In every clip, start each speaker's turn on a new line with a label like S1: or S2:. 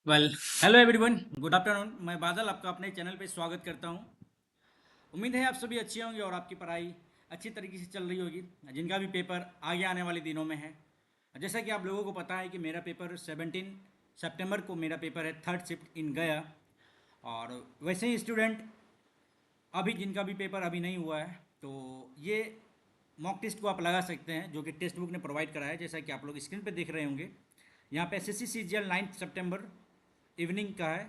S1: Well, hello everyone, good afternoon. मैं बादल आपका अपने चैनल पे स्वागत करता हूँ। उम्मीद है आप सभी अच्छे होंगे और आपकी पढ़ाई अच्छी तरीके से चल रही होगी, जिनका भी पेपर आगे आने वाले दिनों में है। जैसा कि आप लोगों को पता है कि मेरा पेपर 17 सितंबर को मेरा पेपर है, थर्ड शिफ्ट इन गया। और वैसे ही स्टूडेंट अभी जिनका भी पेपर अभी नहीं हुआ है, तो ये मॉक टेस्ट को आप लगा सकते हैं, जो कि टेक्स्ट बुक ने प्रोवाइड करा है, जैसा कि आप लोग स्क्रीन पे देख रहे होंगे। यहाँ पे एसएससी सीजीएल 9 सितंबर इवनिंग का है।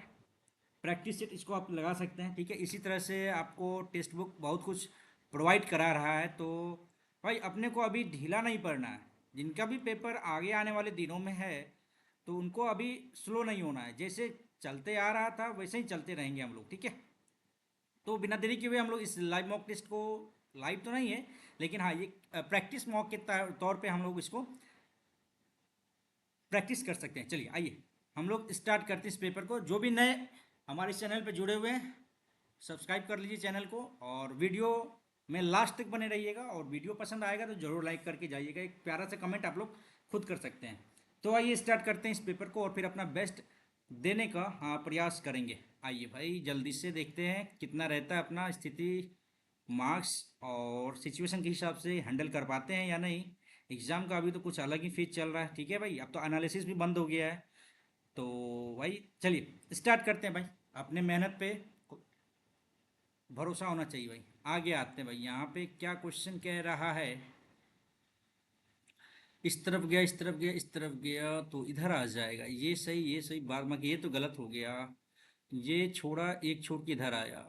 S1: प्रैक्टिस सेट इसको आप लगा सकते हैं, ठीक है। इसी तरह से आपको टेक्स्ट बुक बहुत कुछ प्रोवाइड करा रहा है, तो भाई अपने को अभी ढीला नहीं पड़ना है। जिनका भी पेपर आगे आने वाले दिनों में है, तो उनको अभी स्लो नहीं होना है। जैसे चलते आ रहा था वैसे ही चलते रहेंगे हम लोग, ठीक है। तो बिना देरी के हुए हम लोग इस लाइव मॉक टेस्ट को, लाइव तो नहीं है लेकिन हाँ ये प्रैक्टिस मॉक के तौर पे हम लोग इसको प्रैक्टिस कर सकते हैं। चलिए आइए हम लोग स्टार्ट करते हैं इस पेपर को। जो भी नए हमारे इस चैनल पे जुड़े हुए हैं, सब्सक्राइब कर लीजिए चैनल को, और वीडियो में लास्ट तक बने रहिएगा। और वीडियो पसंद आएगा तो ज़रूर लाइक करके जाइएगा। एक प्यारा सा कमेंट आप लोग खुद कर सकते हैं। तो आइए स्टार्ट करते हैं इस पेपर को और फिर अपना बेस्ट देने का हाँ प्रयास करेंगे। आइए भाई जल्दी से देखते हैं कितना रहता है अपना स्थिति, मार्क्स और सिचुएशन के हिसाब से हैंडल कर पाते हैं या नहीं। एग्ज़ाम का अभी तो कुछ अलग ही फीस चल रहा है, ठीक है भाई। अब तो एनालिसिस भी बंद हो गया है। तो भाई चलिए स्टार्ट करते हैं भाई। अपने मेहनत पे भरोसा होना चाहिए भाई। आगे आते हैं भाई, यहाँ पे क्या क्वेश्चन कह रहा है। इस तरफ गया, इस तरफ गया, इस तरफ गया तो इधर आ जाएगा। ये सही, ये सही। बार बार ये तो गलत हो गया। ये छोड़ा, एक छोड़ के इधर आया।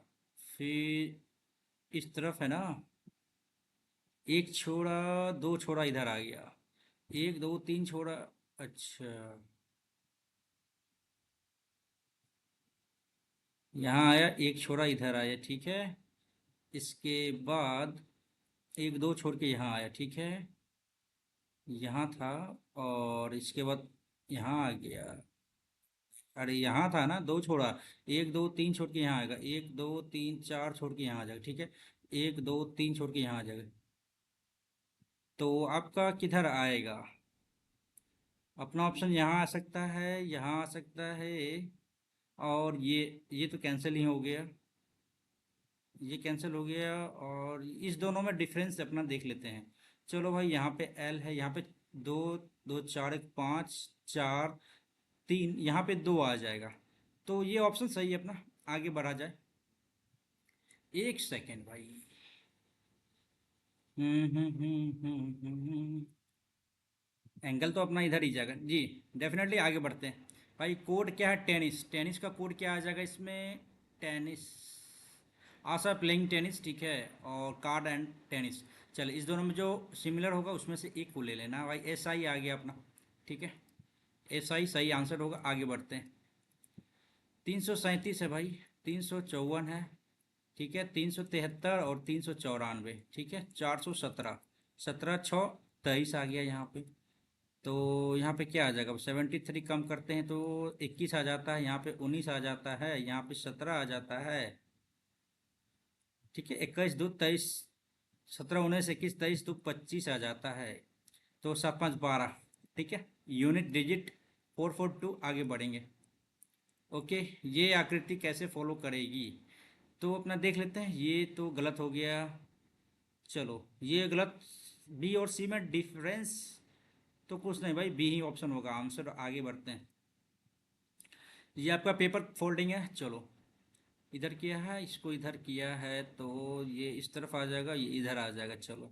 S1: फिर इस तरफ है ना, एक छोड़ा, दो छोड़ा इधर आ गया। एक दो तीन छोड़ा। अच्छा, यहाँ आया, एक छोड़ा इधर आया, ठीक है। इसके बाद एक दो छोड़ के यहाँ आया, ठीक है। यहाँ था, और इसके बाद यहाँ आ गया। अरे यहाँ था ना, दो छोड़ा। एक दो तीन छोड़ के यहाँ आएगा, एक दो तीन चार छोड़ के यहाँ आ जाएगा, ठीक है। एक दो तीन छोड़ के यहाँ आ जाएगा। तो आपका किधर आएगा? अपना ऑप्शन यहाँ आ सकता है, यहाँ आ सकता है। और ये तो कैंसिल ही हो गया। ये कैंसिल हो गया। और इस दोनों में डिफरेंस अपना देख लेते हैं। चलो भाई, यहाँ पे एल है, यहाँ पे दो, दो चार एक पाँच, चार तीन, यहाँ पे दो आ जाएगा। तो ये ऑप्शन सही है अपना। आगे बढ़ा जाए। एक सेकेंड भाई। एंगल तो अपना इधर ही जाएगा जी। डेफिनेटली आगे बढ़ते हैं भाई। कोड क्या है? टेनिस। टेनिस का कोड क्या आ जाएगा इसमें? टेनिस, आशा प्लेइंग टेनिस, ठीक है। और कार्ड एंड टेनिस। चल, इस दोनों में जो सिमिलर होगा उसमें से एक को ले लेना भाई। एस आई आ गया अपना, ठीक है। एस आई सही आंसर होगा। आगे बढ़ते हैं। 337 है भाई, 354 है, ठीक है। 373 और 394, ठीक है। 417, 17 छः 23 आ गया यहाँ पे। तो यहाँ पे क्या आ जाएगा? 73 कम करते हैं तो 21 आ जाता है, यहाँ पे 19 आ जाता है, यहाँ पे 17 आ जाता है, ठीक है। 21 दो 23, 17 19 21 23 तो 25 आ जाता है। तो 7 5 12, ठीक है। Unit digit 442। आगे बढ़ेंगे। ओके, ये आकृति कैसे फॉलो करेगी? तो अपना देख लेते हैं। ये तो गलत हो गया। चलो ये गलत। बी और सी में डिफरेंस तो कुछ नहीं भाई, बी ही ऑप्शन होगा आंसर। आगे बढ़ते हैं। ये आपका पेपर फोल्डिंग है। चलो, इधर किया है, इसको इधर किया है, तो ये इस तरफ आ जाएगा, ये इधर आ जाएगा। चलो,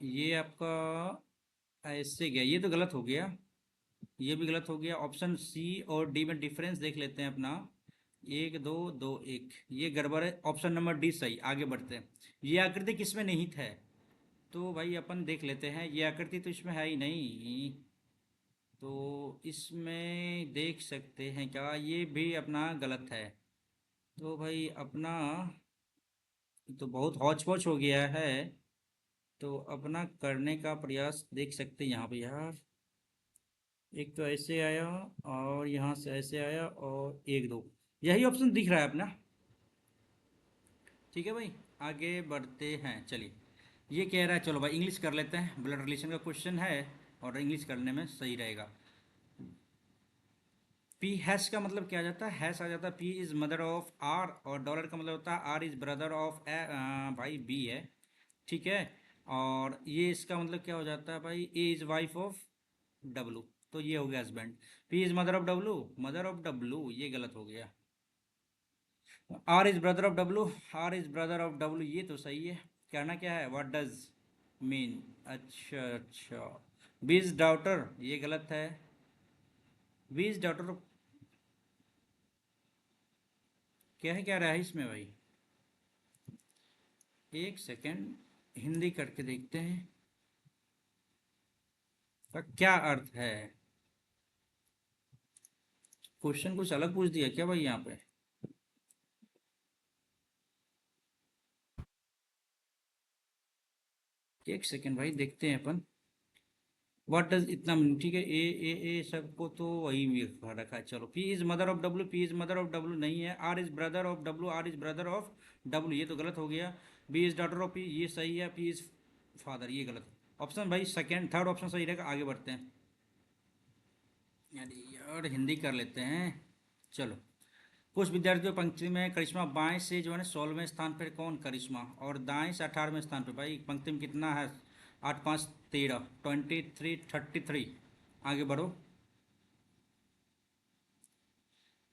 S1: ये आपका ऐसे गया, ये तो गलत हो गया। ये भी गलत हो गया। ऑप्शन सी और डी में डिफरेंस देख लेते हैं अपना। एक दो, दो एक, ये गड़बड़ है। ऑप्शन नंबर डी सही। आगे बढ़ते हैं। ये आकृति किसमें निहित है? तो भाई अपन देख लेते हैं। ये आकृति तो इसमें है ही नहीं, तो इसमें देख सकते हैं क्या? ये भी अपना गलत है। तो भाई अपना तो बहुत हौच पौच हो गया है। तो अपना करने का प्रयास देख सकते हैं यहाँ पे यार। एक तो ऐसे आया, और यहाँ से ऐसे आया, और एक दो, यही ऑप्शन दिख रहा है अपना, ठीक है भाई। आगे बढ़ते हैं। चलिए, ये कह रहा है, चलो भाई इंग्लिश कर लेते हैं। ब्लड रिलेशन का क्वेश्चन है और इंग्लिश करने में सही रहेगा। पी हैश का मतलब क्या आ जाता है, हैश आ जाता है P is mother of R, और डॉलर का मतलब होता है आर इज ब्रदर ऑफ भाई बी है, ठीक है। और ये इसका मतलब क्या हो जाता है भाई, A is wife of W, तो ये हो गया husband. P is mother of W, mother of W ये गलत हो गया। R is brother of W, R is brother of W ये तो सही है। कहना क्या है, व्हाट डज मीन, अच्छा अच्छा। बी इज डॉटर ये गलत है, बी इज डॉटर क्या है, क्या रहा है इसमें भाई, एक सेकेंड हिंदी करके देखते हैं का क्या अर्थ है। क्वेश्चन कुछ अलग पूछ दिया क्या भाई यहाँ पे। एक सेकेंड भाई देखते हैं अपन, व्हाट डज इतना मीन, ठीक है ए सबको तो वही रखा है। चलो P is mother of W, P is mother of W नहीं है। R is brother of W, R is brother of W ये तो गलत हो गया। B is daughter of P ये सही है, पी इज फादर ये गलत। ऑप्शन भाई सेकेंड थर्ड ऑप्शन सही रहेगा, आगे बढ़ते हैं। यार यार हिंदी कर लेते हैं, चलो। कुछ विद्यार्थियों पंक्ति में करिश्मा बाएं से जो है ना 16वें स्थान पर, कौन करिश्मा, और दाएं से 18वें स्थान पर। भाई पंक्ति में कितना है, 8 5 13, 23 33। आगे बढ़ो।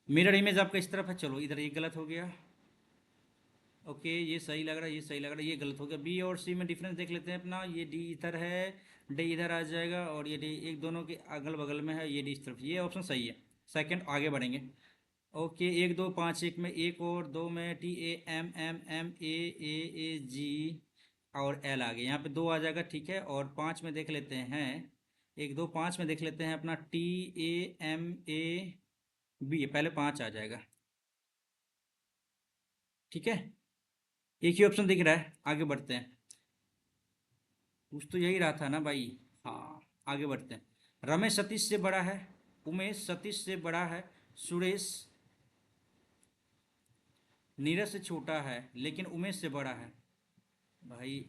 S1: मिरर इमेज आपका इस तरफ है, चलो इधर ये गलत हो गया। ओके ये सही लग रहा है, ये सही लग रहा है, ये गलत हो गया। बी और सी में डिफरेंस देख लेते हैं अपना, ये डी इधर है, डी इधर आ जाएगा, और ये डी एक दोनों के अगल बगल में है, ये डी इस तरफ, ये ऑप्शन सही है। सेकंड आगे बढ़ेंगे। ओके 1 2 5 1 में, एक और दो में T A M M M A G और एल आ गए, यहाँ पे दो आ जाएगा, ठीक है। और 5 में देख लेते हैं, 1 2 5 में देख लेते हैं अपना T A M A B, पहले 5 आ जाएगा, ठीक है। एक ही ऑप्शन दिख रहा है, आगे बढ़ते हैं। कुछ तो यही रहा था ना भाई, हाँ आगे बढ़ते हैं। रमेश सतीश से बड़ा है, उमेश सतीश से बड़ा है, सुरेश नीरज से छोटा है, लेकिन उमेश से बड़ा है। भाई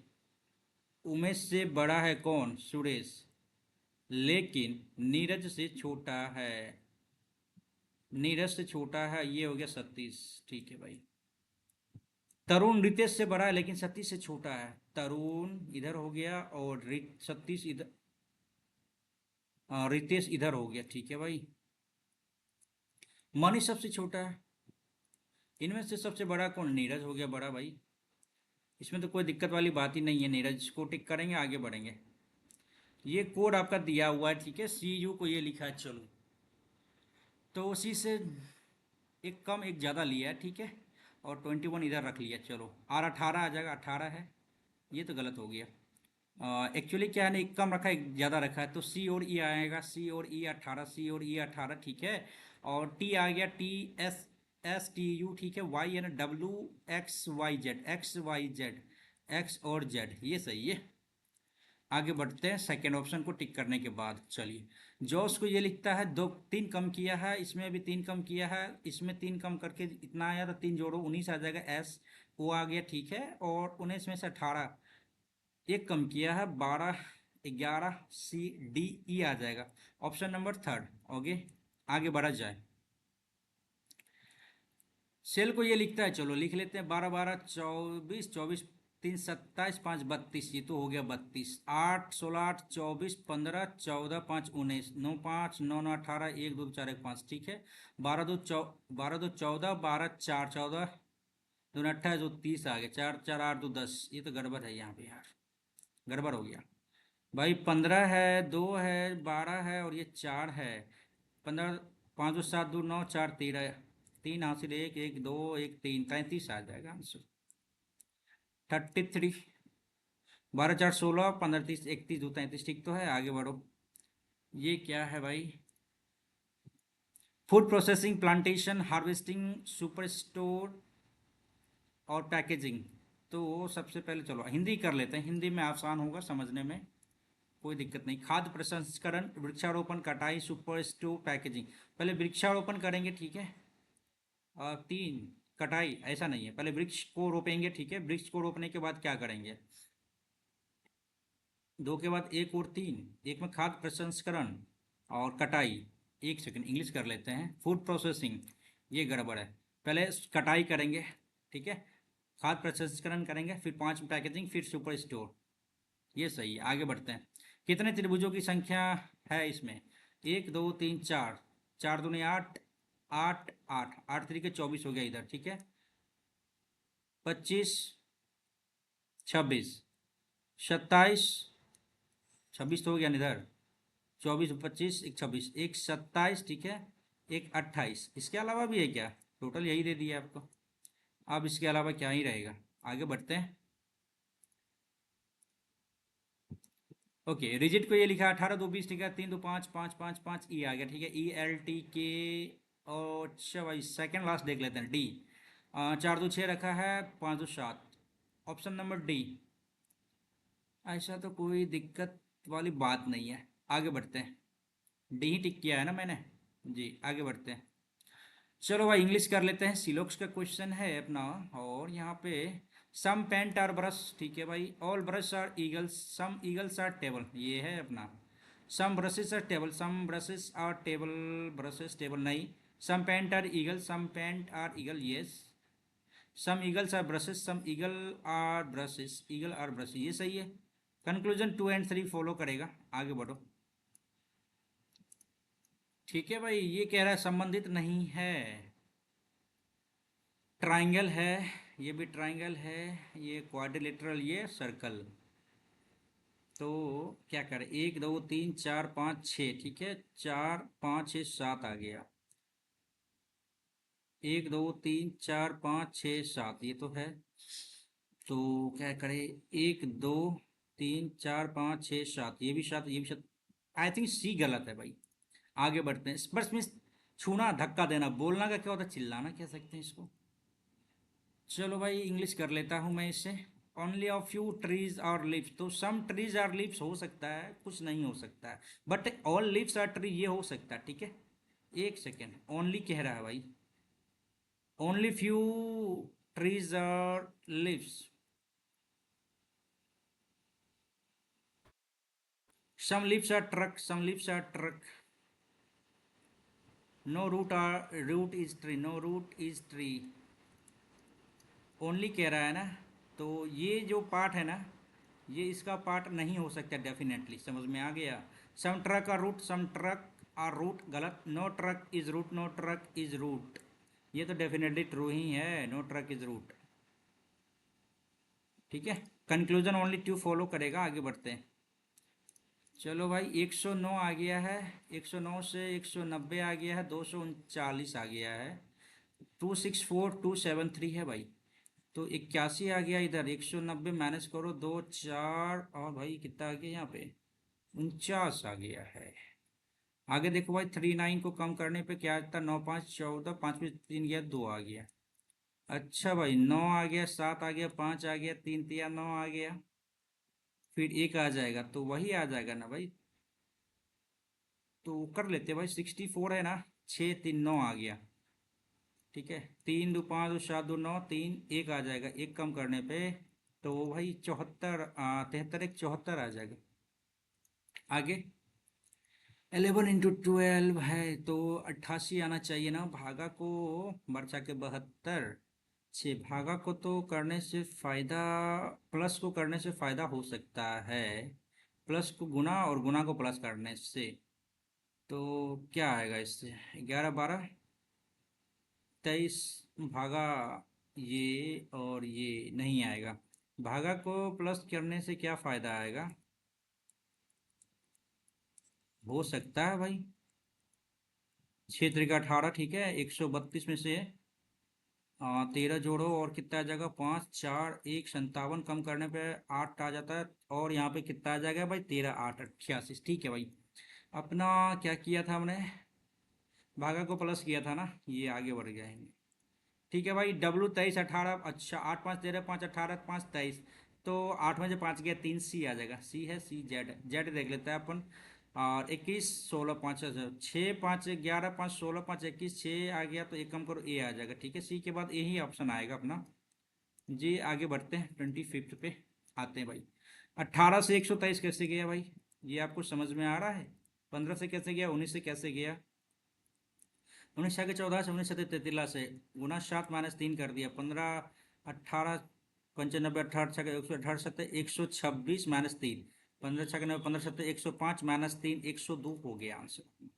S1: उमेश से बड़ा है कौन, सुरेश, लेकिन नीरज से छोटा है, नीरज से छोटा है, ये हो गया सतीश, ठीक है भाई। तरुण रितेश से बड़ा है लेकिन सतीश से छोटा है, तरुण इधर हो गया और सतीश इधर, रितेश इधर हो गया, ठीक है भाई। मनीष सबसे छोटा है, इनमें से सबसे बड़ा कौन, नीरज हो गया बड़ा भाई, इसमें तो कोई दिक्कत वाली बात ही नहीं है, नीरज को टिक करेंगे, आगे बढ़ेंगे। ये कोड आपका दिया हुआ है, ठीक है, सी यू को ये लिखा है, चलो। तो उसी से एक कम एक ज़्यादा लिया है, ठीक है, और 21 इधर रख लिया, चलो। आर 18 आ जाएगा, 18 है, ये तो गलत हो गया। एक्चुअली क्या है ना, एक कम रखा है एक ज़्यादा रखा है, तो सी और ई आएगा, सी और ई 18, सी और ई 18, ठीक है। और टी आ गया, T S S T U, ठीक है। वाई है ना, W X Y Z, X Y Z, X और जेड, ये सही है। आगे बढ़ते हैं सेकेंड ऑप्शन को टिक करने के बाद, चलिए। जॉस को ये लिखता है, दो तीन कम किया है, इसमें भी तीन कम किया है, इसमें तीन कम करके इतना आया, तो तीन जोड़ो 19 आ जाएगा, एस वो आ गया, ठीक है। और 19 में से 18 एक कम किया है, 12 11 सी डी ई आ जाएगा, ऑप्शन नंबर थर्ड। ओके आगे बढ़ा जाए। सेल को ये लिखता है, चलो लिख लेते हैं, 12 12 24 24 3 27 5 32, ये तो हो गया 32। 8 16 8 24 15 14 5 19 9 5 9 9 18 1 2 4 1 5, ठीक है। 12 2 14 12 4 14 2 28 2 30 आ गया, 4 4 8 2 10, ये तो गड़बड़ है यहाँ पे यार, गड़बड़ हो गया भाई। 15 है, 2 है, 12 है, और ये 4 है। 15 5 2 7 2 9 4 13, तीन हासिल, एक एक दो एक तीन, 33 आ जाएगा आंसर। 33, 12 4 16 15 30 31 2 33, ठीक तो है, आगे बढ़ो। ये क्या है भाई, food processing plantation harvesting super store और पैकेजिंग। तो सबसे पहले चलो हिंदी कर लेते हैं, हिंदी में आसान होगा समझने में, कोई दिक्कत नहीं। खाद्य प्रसंस्करण, वृक्षारोपण, कटाई, सुपर स्टोर, पैकेजिंग। पहले वृक्षारोपण करेंगे, ठीक है। और 3 कटाई, ऐसा नहीं है, पहले वृक्ष को रोपेंगे, ठीक है। वृक्ष को रोपने के बाद क्या करेंगे, 2 के बाद 1 और 3, एक में खाद्य प्रसंस्करण और कटाई, एक सेकंड इंग्लिश कर लेते हैं। फूड प्रोसेसिंग, ये गड़बड़ है। पहले कटाई करेंगे, ठीक है, खाद प्रसंस्करण करेंगे, फिर 5 पैकेजिंग, फिर सुपर स्टोर, ये सही है। आगे बढ़ते हैं। कितने त्रिभुजों की संख्या है इसमें? 1 2 3 4, 4 दूनी 8, 8 8, 8 3 के 24 हो गया इधर, ठीक है। 25 26 27, 26 तो हो गया ना इधर, 24 25 एक 26, एक 27, ठीक है, एक 28। इसके अलावा भी है क्या? टोटल यही दे दिया आपको। अब इसके अलावा क्या ही रहेगा? आगे बढ़ते हैं। ओके, रिजिट को ये लिखा 18 2 20, ठीक है, 3 2 5 5 5 5, ई आ गया, ठीक है, ELTK। और अच्छा भाई सेकंड लास्ट देख लेते हैं, डी। 4 2 6 रखा है, 5 2 7, ऑप्शन नंबर डी। ऐसा तो कोई दिक्कत वाली बात नहीं है। आगे बढ़ते हैं। डी ही टिक किया है ना मैंने जी। आगे बढ़ते हैं। चलो भाई इंग्लिश कर लेते हैं। सिलोक्स का क्वेश्चन है अपना। और यहाँ पे सम पेंट आर ब्रश, ठीक है भाई, all brush are eagles, some eagles are table, ये है अपना। Some brushes are table, some brushes are table, brushes table नहीं। Some paint are eagle, some paint are eagle, yes. Some eagles are brushes, some eagle are brushes, eagle are brush, ये सही है। Conclusion 2 और 3 follow करेगा। आगे बढ़ो। ठीक है भाई, ये कह रहा है संबंधित नहीं है। ट्राइंगल है, ये भी ट्राइंगल है, ये क्वाड्रिलेटरल, ये सर्कल। तो क्या करें? 1 2 3 4 5 6, ठीक है, 4 5 6 7 आ गया। 1 2 3 4 5 6 7, ये तो है। तो क्या करें? 1 2 3 4 5 6 7, ये भी 7, ये भी 7। आई थिंक सी गलत है भाई। आगे बढ़ते हैं। स्पर्श में छूना, धक्का देना, बोलना का क्या होता है? चिल्लाना कह सकते हैं इसको। चलो भाई इंग्लिश कर लेता हूँ मैं इसे। Only of few trees are leaves, तो सम ट्रीज आर लीव्स हो सकता है, कुछ नहीं हो सकता है। But all leaves are tree, ये हो सकता है, ठीक है। एक सेकेंड, ओनली कह रहा है भाई। Only few trees are leaves, some leaves are truck, some leaves are truck. No root are, root is tree, no root is tree. Only कह रहा है ना, तो ये जो पार्ट है ना, ये इसका पार्ट नहीं हो सकता डेफिनेटली। समझ में आ गया? Some truck are root, some truck are root, गलत। No truck is root, no truck is root, ये तो डेफिनेटली ट्रू ही है, नो ट्रक इज रूट, ठीक है। कंक्लूजन ओनली ट्रू फॉलो करेगा। आगे बढ़ते हैं। चलो भाई 109 आ गया है, 109 से 190 आ गया है, 239 आ गया है, 264273 है भाई। तो 81 आ गया इधर, 190 माइनस करो, 2 4, और भाई कितना आ गया यहाँ पे? 49 आ गया है। आगे देखो भाई, 39 को कम करने पे क्या आता? 9 5 14, 5 में 3 गया, 2 आ गया। अच्छा भाई 9 आ गया, 7 आ गया, 5 आ गया, 3 3 9 आ गया, फिर 1 आ जाएगा, तो वही आ जाएगा ना भाई। तो कर लेते भाई, 64 है ना, 6 3 9 आ गया, ठीक है। 3 2 5 2 7 2 9, 3 1 आ जाएगा, 1 कम करने पे तो भाई 74, 73 1 74 आ जाएगा। आगे 11 × 12 है, तो 88 आना चाहिए ना। भागा को बचा के 72, 6 भागा को तो करने से फायदा, प्लस को करने से फायदा हो सकता है, प्लस को गुना और गुना को प्लस करने से। तो क्या आएगा इससे? 11 12 23 भागा ये, और ये नहीं आएगा। भागा को प्लस करने से क्या फायदा आएगा? हो सकता है भाई 6 3 18, ठीक है, 132 में से 13 जोड़ो और कितना आ जाएगा? 5 4 1, 57 कम करने पे 8 आ जाता है, और यहाँ पे कितना आ जाएगा भाई? 13 8 88, ठीक है भाई। अपना क्या किया था हमने? भागा को प्लस किया था ना, ये आगे बढ़ गया है। ठीक है भाई, W 23 18, अच्छा 8 5 13 5 18 5 23, तो 8 में से 5 गया 3, सी आ जाएगा। सी है, सी जेड, जेड देख लेते हैं अपन। और 21 16 5, 6 5 11 5 16 5 21, 6 आ गया, तो एक कम करो, ए आ जाएगा, ठीक है। सी के बाद यही ऑप्शन आएगा अपना जी। आगे बढ़ते हैं, 25 पे आते हैं भाई। 18 से 123 कैसे गया भाई? ये आपको समझ में आ रहा है? 15 से कैसे गया? 19 से कैसे गया? 1914 से 1933 से गुना 7-3 कर दिया, 15, 18, 95, 18, 118, 126 -3, 15, 15, 105 -3, 102 हो गया आंसर।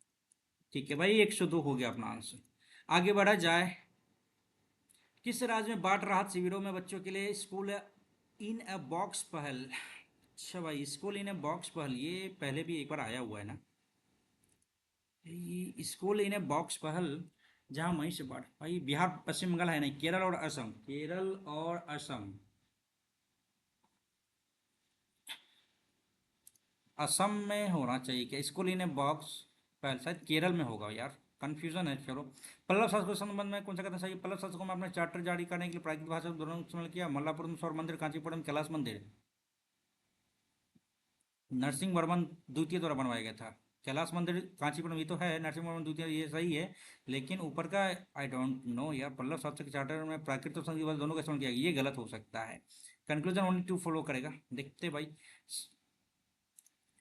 S1: ठीक है भाई, 102 हो गया अपना आंसर। आगे बढ़ा जाए। किस राज्य में बाढ़ राहत शिविरों में बच्चों के लिए स्कूल इन अ बॉक्स पहल? अच्छा भाई, स्कूल इन अ बॉक्स पहल ये पहले भी एक बार आया हुआ है ना, ये स्कूल इन अ बॉक्स पहल, जहाँ वहीं से बाढ़ भाई, बिहार पश्चिम बंगाल है नहीं, केरल और असम, केरल और असम, असम में होना चाहिए क्या स्कूल इन ए बॉक्स? पहले शायद केरल में होगा यार, कंफ्यूजन है। चलो, पल्लव शासकों के संबंध में कौन सा कथन सही? पल्लव शासकों में अपने चार्टर जारी करने के लिए प्राकृतिक भाषा का दोनों इस्तेमाल किया। मल्लापुरम सौर मंदिर, कांचीपुरम कैलाश मंदिर। नरसिंह वर्मन द्वितीय द्वारा बनवाया गया था। कैलाश मंदिर कांचीपुरम ये तो है, नरसिंह वर्मन द्वितीय ये सही है, लेकिन ऊपर का आई डोंट नो यार। पल्लव शासक के चार्टर में प्राकृतिक और संघीय भाषा दोनों का इस्तेमाल किया, ये गलत हो सकता है। कंक्लूजन ओनली टू फॉलो करेगा, देखते भाई।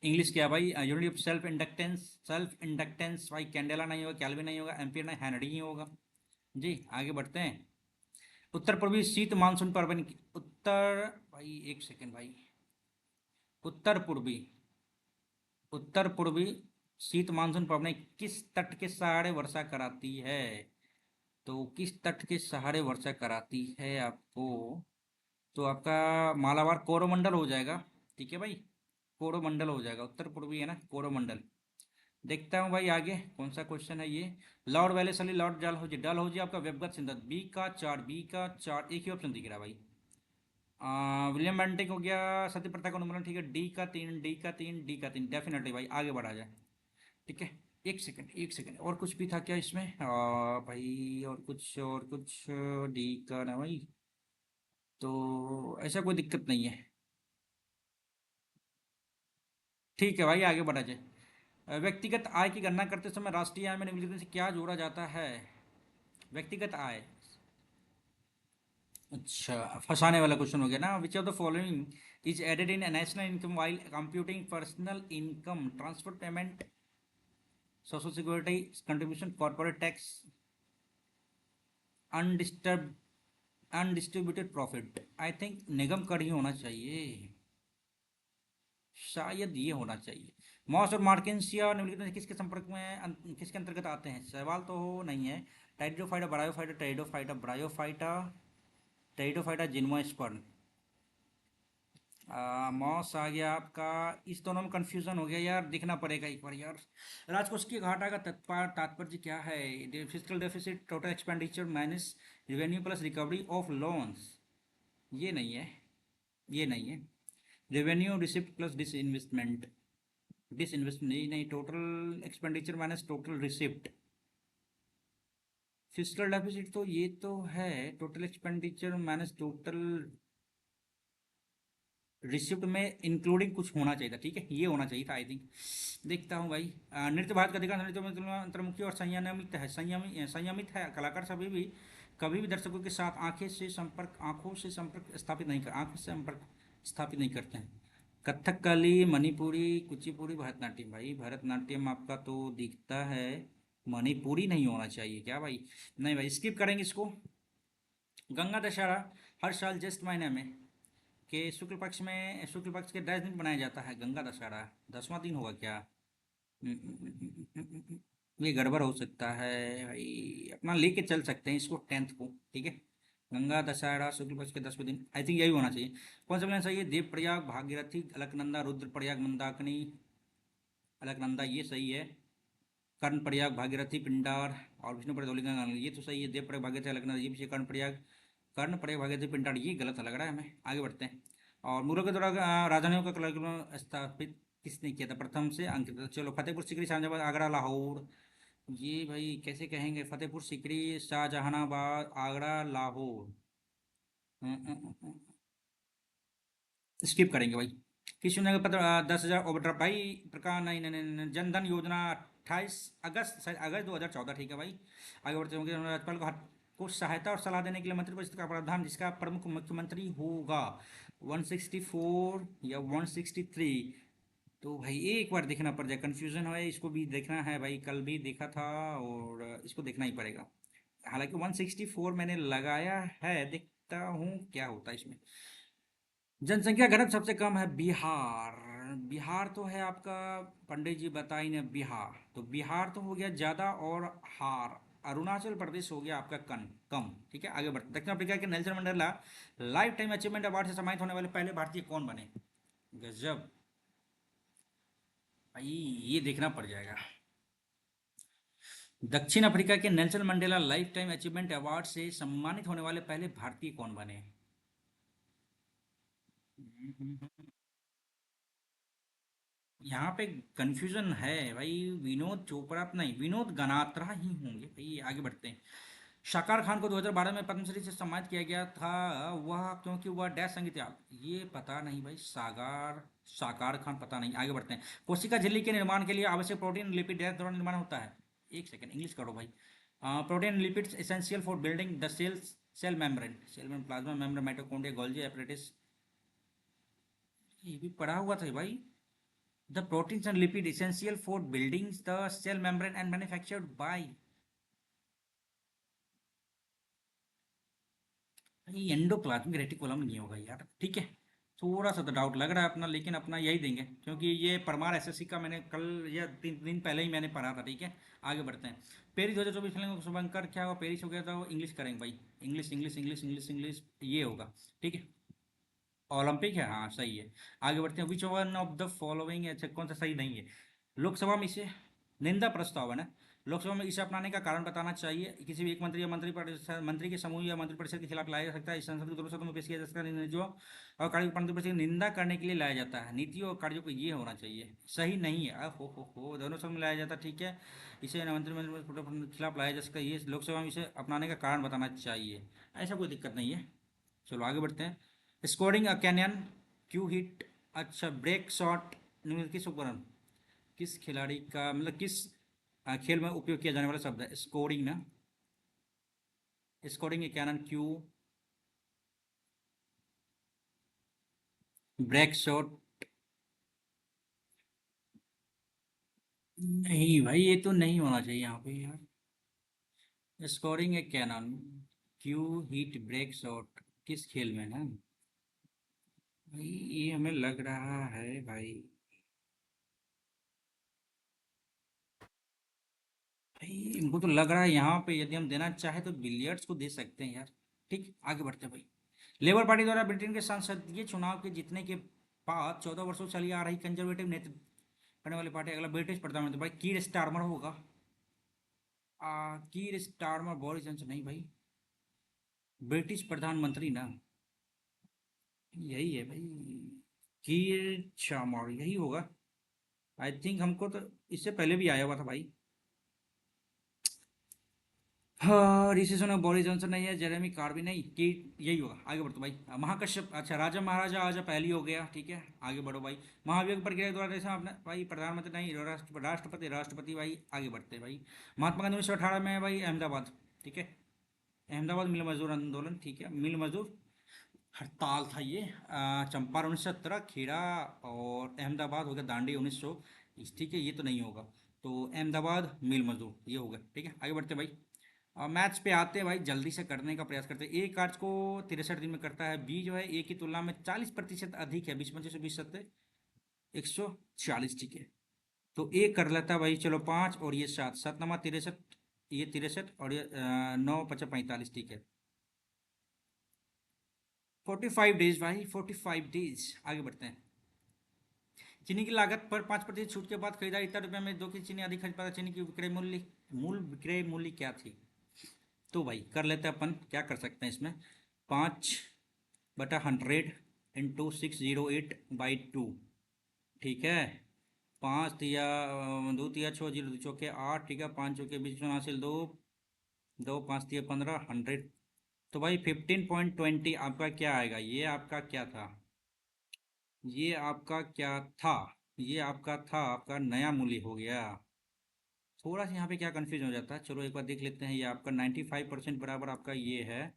S1: इंग्लिश क्या भाई? Unit of self inductance, self inductance भाई कैंडेला नहीं होगा, कैल्विन नहीं होगा, एम्पियर नहीं, हेनरी ही होगा जी। आगे बढ़ते हैं। उत्तर पूर्वी शीत मानसून पर्वन उत्तर भाई, एक सेकेंड भाई, उत्तर पूर्वी, उत्तर पूर्वी शीत मानसून पर्वन किस तट के सहारे वर्षा कराती है? तो किस तट के सहारे वर्षा कराती है आपको? तो आपका मालाबार कोरोमंडल हो जाएगा। ठीक है भाई, कोरोमंडल हो जाएगा, उत्तर पूर्वी है ना, कोरोमंडल। देखता हूँ भाई आगे कौन सा क्वेश्चन है ये। Lord Wellesley, Lord Dalhousie, Dalhousie आपका व्यक्तिगत सिद्धांत, बी का 4 एक ही ऑप्शन दिख रहा है भाई। विलियम बेंटिक हो गया, सती प्रथा का उन्मूलन, ठीक है, डी का 3 डेफिनेटली भाई। आगे बढ़ा जाए, ठीक है। एक सेकंड, एक सेकंड, और कुछ भी था क्या इसमें भाई? और कुछ डी का ना भाई, तो ऐसा कोई दिक्कत नहीं है। ठीक है भाई, आगे बढ़ा जाए। व्यक्तिगत आय की गणना करते समय राष्ट्रीय आय में निम्नलिखित में से क्या जोड़ा जाता है? व्यक्तिगत आय, अच्छा, फंसाने वाला क्वेश्चन हो गया ना। Which of the following is added in national income while computing personal income, transport payment, social security contribution, corporate tax, undisturb undistributed profit? I think निगम कर ही होना चाहिए, शायद ये होना चाहिए। मॉस और मार्केंसिया निम्नलिखित में से किसके संपर्क में किसके अंतर्गत आते हैं? सवाल तो नहीं है। टाइडोफाइटा, ब्रायोफाइटा, टाइडोफाइटा, ब्रायोफाइटा, टाइडोफाइटा, जिम्नोस्पर्म। मॉस आ गया आपका। इस दोनों में कंफ्यूजन हो गया यार, देखना पड़ेगा एक बार यार। राजकोषीय घाटा का तात्पर्य क्या है? Physical deficit, total expenditure minus revenue plus recovery of loans. ये नहीं है, ये नहीं है। Revenue receipt plus disinvestment, disinvest नहीं, नहीं, total expenditure minus total receipt. Physical deficit तो ये तो है, total expenditure minus total receipt में इंक्लूडिंग कुछ होना चाहिए था, ठीक है, ये होना चाहिए था आई थिंक। देखता हूँ भाई। नृत्य भारत का अधिकांश नृत्यों में तुलना अंतर्मुखी और संयमित है, संयमित है। कलाकार सभी भी कभी भी दर्शकों के साथ आंखों से संपर्क स्थापित नहीं कर आंखों से संपर्क स्थापित नहीं करते हैं। कथकली, मणिपुरी, कुचिपुड़ी, भरतनाट्यम भाई, भरतनाट्यम आपका तो दिखता है, मणिपुरी नहीं होना चाहिए क्या भाई? नहीं भाई, स्किप करेंगे इसको। गंगा दशहरा हर साल ज्येष्ठ महीने में के शुक्ल पक्ष के 10 दिन बनाया जाता है गंगा दशहरा। 10वां दिन होगा क्या? ये गड़बड़ हो सकता है भाई, अपना लेके चल सकते हैं इसको 10th को, ठीक है। गंगा दशहरा शुक्ल पक्ष के 10वें दिन, आई थिंक यही होना चाहिए। कौन सा प्लान सही है? देव प्रयाग, भागीरथी, अलकनंदा, रुद्र प्रयाग, मंदाकिनी, अलकनंदा ये सही है। कर्ण प्रयाग, भागीरथी, पिंडार और विष्णु प्रयाग, धौलीगंगा, ये तो सही है। देव प्रयाग, भागीरथी, अलकनंदा ये भी कर्ण प्रयाग, भागीरथी, पिंडार ये गलत लग रहा है हमें। आगे बढ़ते हैं। और मुगलों के द्वारा राजधानियों का कलर स्थापित किसने किया था? प्रथम से अंकित, चलो, फतेहपुर सीकरी, शाहजहांबाद, आगरा, लाहौर। ये भाई कैसे कहेंगे? फतेहपुर सीकरी, शाहजहानाबाद, आगरा, लाहौर। स्किप करेंगे भाई। किस योजना का पत्र 10,000 ओवरड्राफ्ट भाई? प्रकार नहीं, नहीं, नहीं, नहीं, जनधन योजना 28 अगस्त, शायद अगस्त 2014, ठीक है भाई। आगे बढ़ते होंगे। राज्यपाल को सहायता और सलाह देने के लिए मंत्रिपरिषद का प्रावधान, जिसका प्रमुख मुख्यमंत्री होगा। 164 या 163? तो भाई एक बार देखना पड़ जाए, कंफ्यूजन है, इसको भी देखना है भाई, कल भी देखा था और इसको देखना ही पड़ेगा। हालांकि 164 मैंने लगाया है, देखता हूँ क्या होता है इसमें। जनसंख्या घनत्व सबसे कम है बिहार। बिहार तो है आपका, पंडित जी बता ही ने बिहार, तो बिहार तो हो गया ज़्यादा और हार। अरुणाचल प्रदेश हो गया आपका कम। ठीक है, आगे बढ़ते। दक्षिण अफ्रीका के Nelson Mandela life time achievement award से सम्मानित होने वाले पहले भारतीय कौन बने? गजब भाई, ये देखना पड़ जाएगा। दक्षिण अफ्रीका के Nelson Mandela life time achievement award से सम्मानित होने वाले पहले भारतीय कौन बने? यहाँ पे कंफ्यूजन है भाई। विनोद चोपड़ा तो नहीं, विनोद गनात्रा ही होंगे भाई। आगे बढ़ते हैं। शाकार खान को 2012 में पद्मश्री से सम्मानित किया गया था, वह क्योंकि वह डैश संगीतकार। ये पता नहीं भाई, सागर साकार खान पता नहीं। आगे बढ़ते हैं। कोशिका झिल्ली के निर्माण के लिए आवश्यक प्रोटीन लिपिड डैश द्वारा निर्माण होता है। एक सेकंड, इंग्लिश करो भाई। Protein lipids essential for building the cells, cell membrane, plasma membrane, mitochondria, Golgi apparatus. ये भी पढ़ा हुआ था भाई। The proteins and lipid essential for building the cell membrane and manufactured by। ये एंडोप्लाज्मिक रेटिकुलम नहीं होगा यार, ठीक है। थोड़ा सा तो डाउट लग रहा है अपना, लेकिन अपना यही देंगे क्योंकि ये परमार एसएससी का मैंने कल या 3 दिन पहले ही मैंने पढ़ा था, ठीक है। आगे बढ़ते हैं। पेरिस 2024 फिल्म शुभंकर क्या हुआ, पेरिस हो गया था, वो इंग्लिश करेंगे भाई। English English English English English ये होगा, ठीक है। ओलंपिक है, हाँ सही है। आगे बढ़ते हैं। Which one of the following, अच्छा कौन सा सही नहीं है। लोकसभा में इसे निंदा प्रस्ताव है ना, लोकसभा में इसे अपनाने का कारण बताना चाहिए। किसी भी एक मंत्री या मंत्री परिषद, मंत्री के समूह या मंत्रिपरिषद के खिलाफ लाया जा सकता है। इस संसद के दोनों सदनों में पेश किया जा सकता है। नीतियों और कार्यों की मंत्रिपरिषद की निंदा करने के लिए लाया जाता है। नीतियों और कार्यों को ये होना चाहिए, सही नहीं है। हो दोनों सदन में लाया जाता है, ठीक है। इसे मंत्रिमंडल के खिलाफ लाया जा सकता है, ये लोकसभा में इसे अपनाने का कारण बताना चाहिए। ऐसा कोई दिक्कत नहीं है। चलो आगे बढ़ते हैं। Scoring a cannon, cue hit, अच्छा ब्रेक शॉट निम्नलिखित किस उपकरण, किस खिलाड़ी का मतलब किस खेल में उपयोग किया जाने वाला शब्द है स्कोरिंग ना। Scoring a cannon, Q, break shot. नहीं भाई, ये तो नहीं होना चाहिए यहाँ पे यार। Scoring a cannon, cue hit break shot किस खेल में ना भाई, ये हमें लग रहा है भाई। भाई इनको तो लग रहा है यहाँ पे यदि हम देना चाहे तो बिलियर्ड्स को दे सकते हैं यार। ठीक, आगे बढ़ते हैं भाई। लेबर पार्टी द्वारा ब्रिटेन के संसदीय चुनाव के जीतने के बाद 14 वर्षों चली आ रही कंजर्वेटिव नेतृत्व करने वाली पार्टी अगला ब्रिटिश प्रधानमंत्री भाई कीर स्टारमर होगा। कीर स्टारमर, बोरिस जॉनसन नहीं भाई, ब्रिटिश प्रधानमंत्री ना, यही है भाई, कीर स्टारमर यही होगा। आई थिंक हमको तो इससे पहले भी आया हुआ था भाई। हाँ, ऋषि सुनक, बोरिस जॉनसन नहीं है, जेरेमी कार्बी नहीं, की यही होगा। आगे बढ़ो भाई। महाकश्यप, अच्छा राजा महाराजा आजा पहली हो गया, ठीक है। आगे बढ़ो भाई। महाभियोग प्रक्रिया के द्वारा जैसा अपने भाई प्रधानमंत्री नहीं, राष्ट्रपति राष्ट्रपति भाई। आगे बढ़ते हैं भाई। महात्मा गांधी 1918 में भाई अहमदाबाद, ठीक है। अहमदाबाद मिल मजदूर आंदोलन, ठीक है, मिल मजदूर हड़ताल था ये। चंपारण 1917, खेड़ा और अहमदाबाद हो गया दांडी 1920, ठीक है। ये तो नहीं होगा, तो अहमदाबाद मिल मजदूर ये होगा, ठीक है। आगे बढ़ते हैं भाई। मैथ्स पे आते हैं भाई, जल्दी से करने का प्रयास करते हैं। ए कार्य को 63 दिन में करता है, बी जो है ए की तुलना में 40% अधिक है, 20 25 20 70 140, ठीक है। तो ए कर लेता है भाई, चलो 5 और ये 7, 7 नमा 63, ये 63 और ये 9 × 5 = 45, ठीक है। 45 डेज भाई, 45 डेज। आगे बढ़ते हैं। चीनी की लागत पर 5% छूट के बाद खरीदारी इतना रुपये में 2 केजी चीनी अधिक खरीद पाता। चीनी की विक्रय मूल्य, मूल विक्रय मूल्य क्या थी? तो भाई कर लेते हैं अपन, क्या कर सकते हैं इसमें। 5/100 इंटू 608/2, ठीक है। 5 × 2 = 6, 0 2 × 8, ठीक है। 5 × 2 = 20, 5 × 2 2, 5 × 3 = 15, 100। तो भाई 15.20 आपका क्या आएगा, ये आपका क्या था, ये आपका क्या था, ये आपका था, आपका नया मूल्य हो गया। थोड़ा सा यहाँ पे क्या कंफ्यूज हो जाता है, चलो एक बार देख लेते हैं। ये आपका 95% बराबर आपका ये है,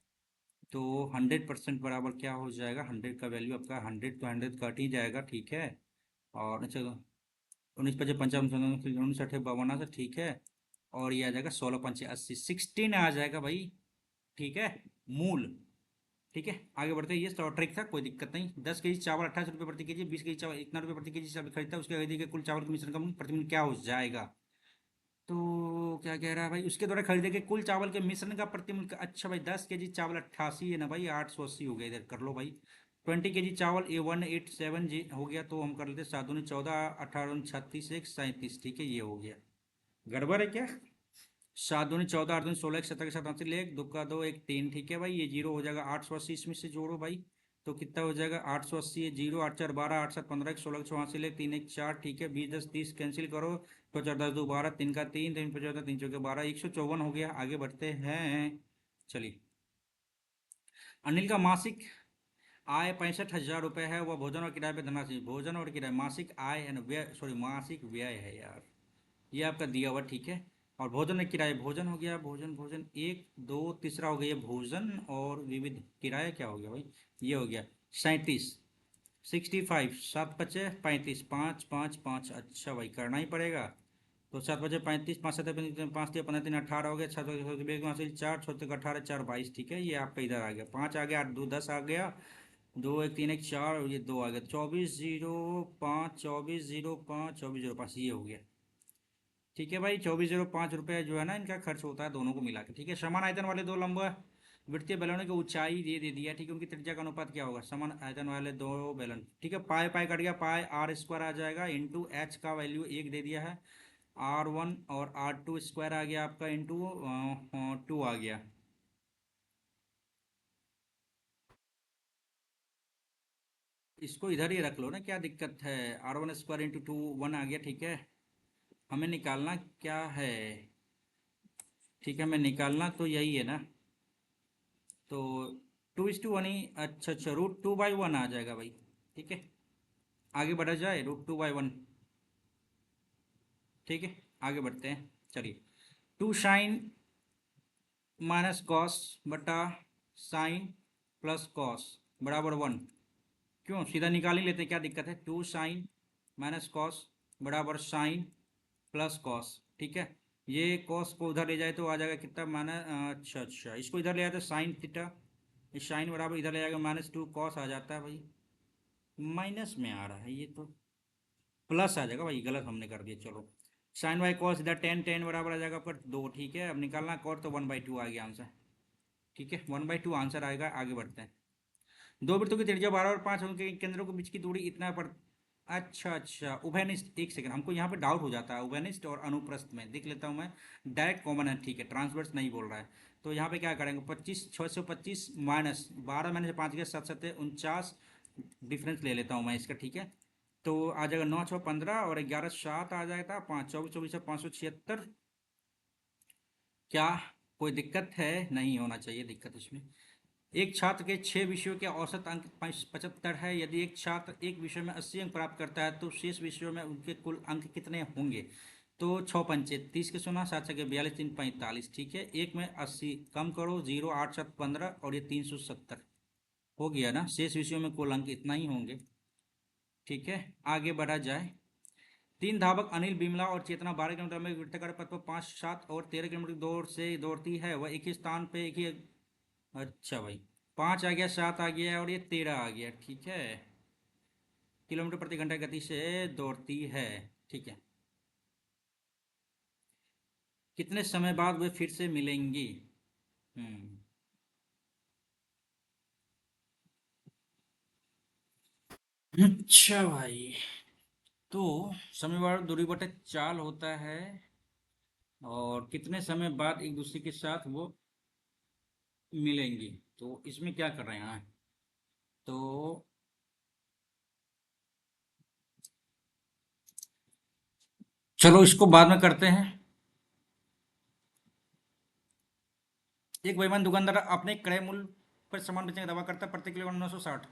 S1: तो 100% बराबर क्या हो जाएगा, 100 का वैल्यू आपका 100 तो 100 कट ही जाएगा, ठीक है। और चलो 19 55 59 52 से, ठीक है। और ये आ जाएगा 16 5 80, 16 आ जाएगा भाई, ठीक है, मूल। ठीक है, आगे बढ़ते हैं। ये तो ट्रिक था, कोई दिक्कत नहीं। 10 केजी चावल 28 रुपये प्रति केजी, 20 केजी चावल इतना रुपये प्रति केजी चावल खरीदता है, उसके खरीदी के कुल चावल के मिश्रण का मूल्य प्रति मूल्य क्या हो जाएगा। तो क्या कह रहा है भाई, उसके द्वारा खरीदे गए कुल चावल के मिश्रण का प्रति मूल्य। अच्छा भाई, 10 केजी चावल 88 है ना भाई, 880 हो गया, इधर कर लो भाई। 20 केजी चावल A187 जी हो गया, तो हम कर लेते 7 दूनी 14, 18 दूनी 36 1 37, ठीक है, ये हो गया। गड़बड़ है क्या। 7 दूनी 14, 8 दूनी 16 1 17 के साथ 80 ले, 2 का 2 1 3, ठीक है भाई, ये जीरो हो जाएगा। 880 इसमें से जोड़ो भाई, तो कितना हो जाएगा। 880 ये जीरो, 8 4 12, 8 7 15 16 84 ले, 3 1 4, ठीक है, 20 10 30 कैंसिल करो, तो 4 10 2 12, 3 का 3, 3 5 14, 3 4 12, 154 हो गया। आगे बढ़ते हैं, चलिए। अनिल का मासिक आय 65,000 रुपये है, वह भोजन और किराए पे धनराशि, भोजन और किराए, मासिक आय एंड व्यय, सॉरी मासिक व्यय है यार, ये आपका दिया हुआ, ठीक है। और भोजन में किराए, भोजन हो गया, भोजन भोजन एक दो, तीसरा हो गया ये भोजन और विविध किराया, क्या हो गया भाई, ये हो गया 37, 65, 7 5 35, 5 5 5, अच्छा भाई करना ही पड़ेगा। तो 7 5 35, 5 7 5 3 18 हो गया, 6 4 18 4 22, ठीक है, ये आपका इधर आ गया। 5 आ गया, 8 2 10 आ गया, 2 1 3 1 4, और ये 2 आ गया, 24 0 5, 24 0 5, 24 0 5, ये हो गया, ठीक है भाई। 2405 रुपये जो है ना, इनका खर्च होता है दोनों को मिला के, ठीक है। समान आयतन वाले दो लंब वृत्तीय बेलनों की ऊंचाई ये दे दिया, ठीक है, उनकी त्रिज्या का अनुपात क्या होगा। समान आयतन वाले दो बेलन, ठीक है, पाई पाई कट गया, पाई आर स्क्वायर आ जाएगा, इंटू एच का वैल्यू 1 दे दिया है, R1 और R2 स्क्वायर आ गया आपका, इंटू 2 आ गया। इसको इधर ही रख लो ना, क्या दिक्कत है। R1 स्क्वायर इंटू 2 1 आ गया, ठीक है। हमें निकालना क्या है, ठीक है, हमें निकालना तो यही है ना, तो 2:1 ही, अच्छा अच्छा, √2/1 आ जाएगा भाई, ठीक है। आगे बढ़ा जाए, √2/1, ठीक है। आगे बढ़ते हैं, चलिए। 2 sin माइनस कॉस बटा साइन प्लस कॉस बराबर 1, क्यों, सीधा निकाल ही लेते हैं, क्या दिक्कत है। 2 sin माइनस कॉस बराबर साइन प्लस कॉस, ठीक है। ये कॉस को उधर ले जाए तो आ जाएगा कितना, माइनस, अच्छा अच्छा, इसको इधर ले आए तो साइन थीटा, इस साइन बराबर इधर ले जाएगा -2 कॉस आ जाता है भाई, माइनस में आ रहा है ये तो, प्लस आ जाएगा भाई, गलत हमने कर दिया, चलो। साइन बाई कॉस इधर टेन, टेन बराबर आ जाएगा पर 2, ठीक है। अब निकालना कॉट, तो 1/2 आ गया आंसर, ठीक है, 1/2 आंसर आएगा। आगे बढ़ते हैं। दो वृत्तों की त्रिज्या 12 और 5, उनके केंद्रों के बीच की दूरी इतना पड़, अच्छा अच्छा, उभयनिष्ठ, एक सेकंड, हमको यहाँ पे डाउट हो जाता है, उभयनिष्ठ और अनुप्रस्थ में देख लेता हूँ मैं, डायरेक्ट कॉमन है, ठीक है, ट्रांसवर्स नहीं बोल रहा है। तो यहाँ पे क्या करेंगे, 25 625 माइनस 12 मैंने 5 गया, 7 7 49, डिफरेंस ले लेता हूँ मैं इसका, ठीक है। तो आ जाएगा 9 6 15 और 11 7 आ जाएगा, 5 24 24 576। क्या कोई दिक्कत है, नहीं होना चाहिए दिक्कत इसमें। एक छात्र के 6 विषयों के औसत अंक 75 है, यदि एक छात्र एक विषय में 80 अंक प्राप्त करता है तो शेष विषयों में उनके कुल अंक कितने होंगे। तो 6 5 30 के सुना, 7 6 42 3 45, ठीक है। एक में 80 कम करो, 0 8 7 15 और ये 370 हो गया ना, शेष विषयों में कुल अंक इतना ही होंगे, ठीक है। आगे बढ़ा जाए। तीन धावक अनिल बिमला और चेतना 12 किलोमीटर में वृत्ताकार पथ पर 5 7 और 13 किलोमीटर की दौड़ से दौड़ती है, वह एक ही स्थान पे एक ही, अच्छा भाई, 5 आ गया, 7 आ गया और ये 13 आ गया, ठीक है, किलोमीटर प्रति घंटा गति से दौड़ती है, ठीक है। कितने समय बाद वे फिर से मिलेंगी। हम्म, अच्छा भाई, तो समय बाद दूरी बटे चाल होता है, और कितने समय बाद एक दूसरे के साथ वो मिलेंगी, तो इसमें क्या कर रहे हैं, तो चलो इसको बाद में करते हैं। एक बेईमान दुकानदार अपने क्रय मूल्य पर सामान बेचने का दावा करता है, प्रति किलो 960,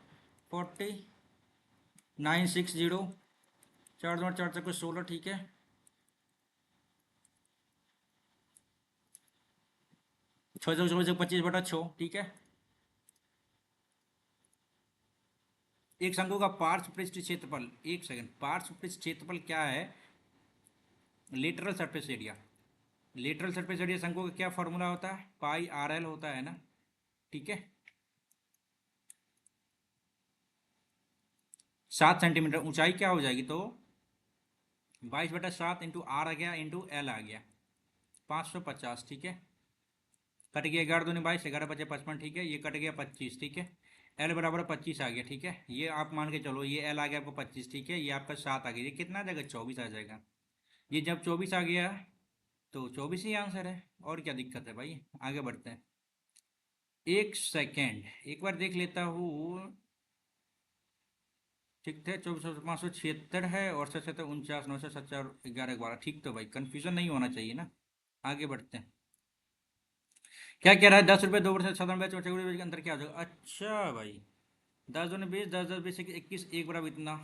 S1: 40960, 4 2 4 4 16, ठीक है। 6 25 ठीक है। एक शंकु का पार्श्व पृष्ठ क्षेत्रफल, एक सेकंड, पार्श्व पृष्ठ क्षेत्रफल क्या है, lateral surface area. Lateral surface area शंकु का क्या फॉर्मूला होता है? पाई आर एल होता है ना, ठीक है। 7 सेंटीमीटर ऊंचाई क्या हो जाएगी तो 22/7 इंटू आर आ गया इंटू एल आ गया 550, ठीक है। कट गया 11×2 = 22, 11×5 = 55, ठीक है। ये कट गया 25, ठीक है। एल बराबर 25 आ गया, ठीक है। ये आप मान के चलो, ये एल आ गया आपको 25, ठीक है। ये आपका 7 आ गया, ये कितना आ जाएगा? 24 आ जाएगा। ये जब 24 आ गया तो 24 ही आंसर है, और क्या दिक्कत है भाई। आगे बढ़ते हैं। एक सेकेंड, एक बार देख लेता हूँ। ठीक थे, 24,576 है, और 7,49,977, 11 तो भाई कंफ्यूजन नहीं होना चाहिए ना। आगे बढ़ते हैं। क्या कह रहा है? 10 रुपये 2 वर्ष 7 रुपये के अंदर क्या हो जाएगा? अच्छा भाई, 10 दूनी 20, 10 10 20 21, एक बराबर इतना।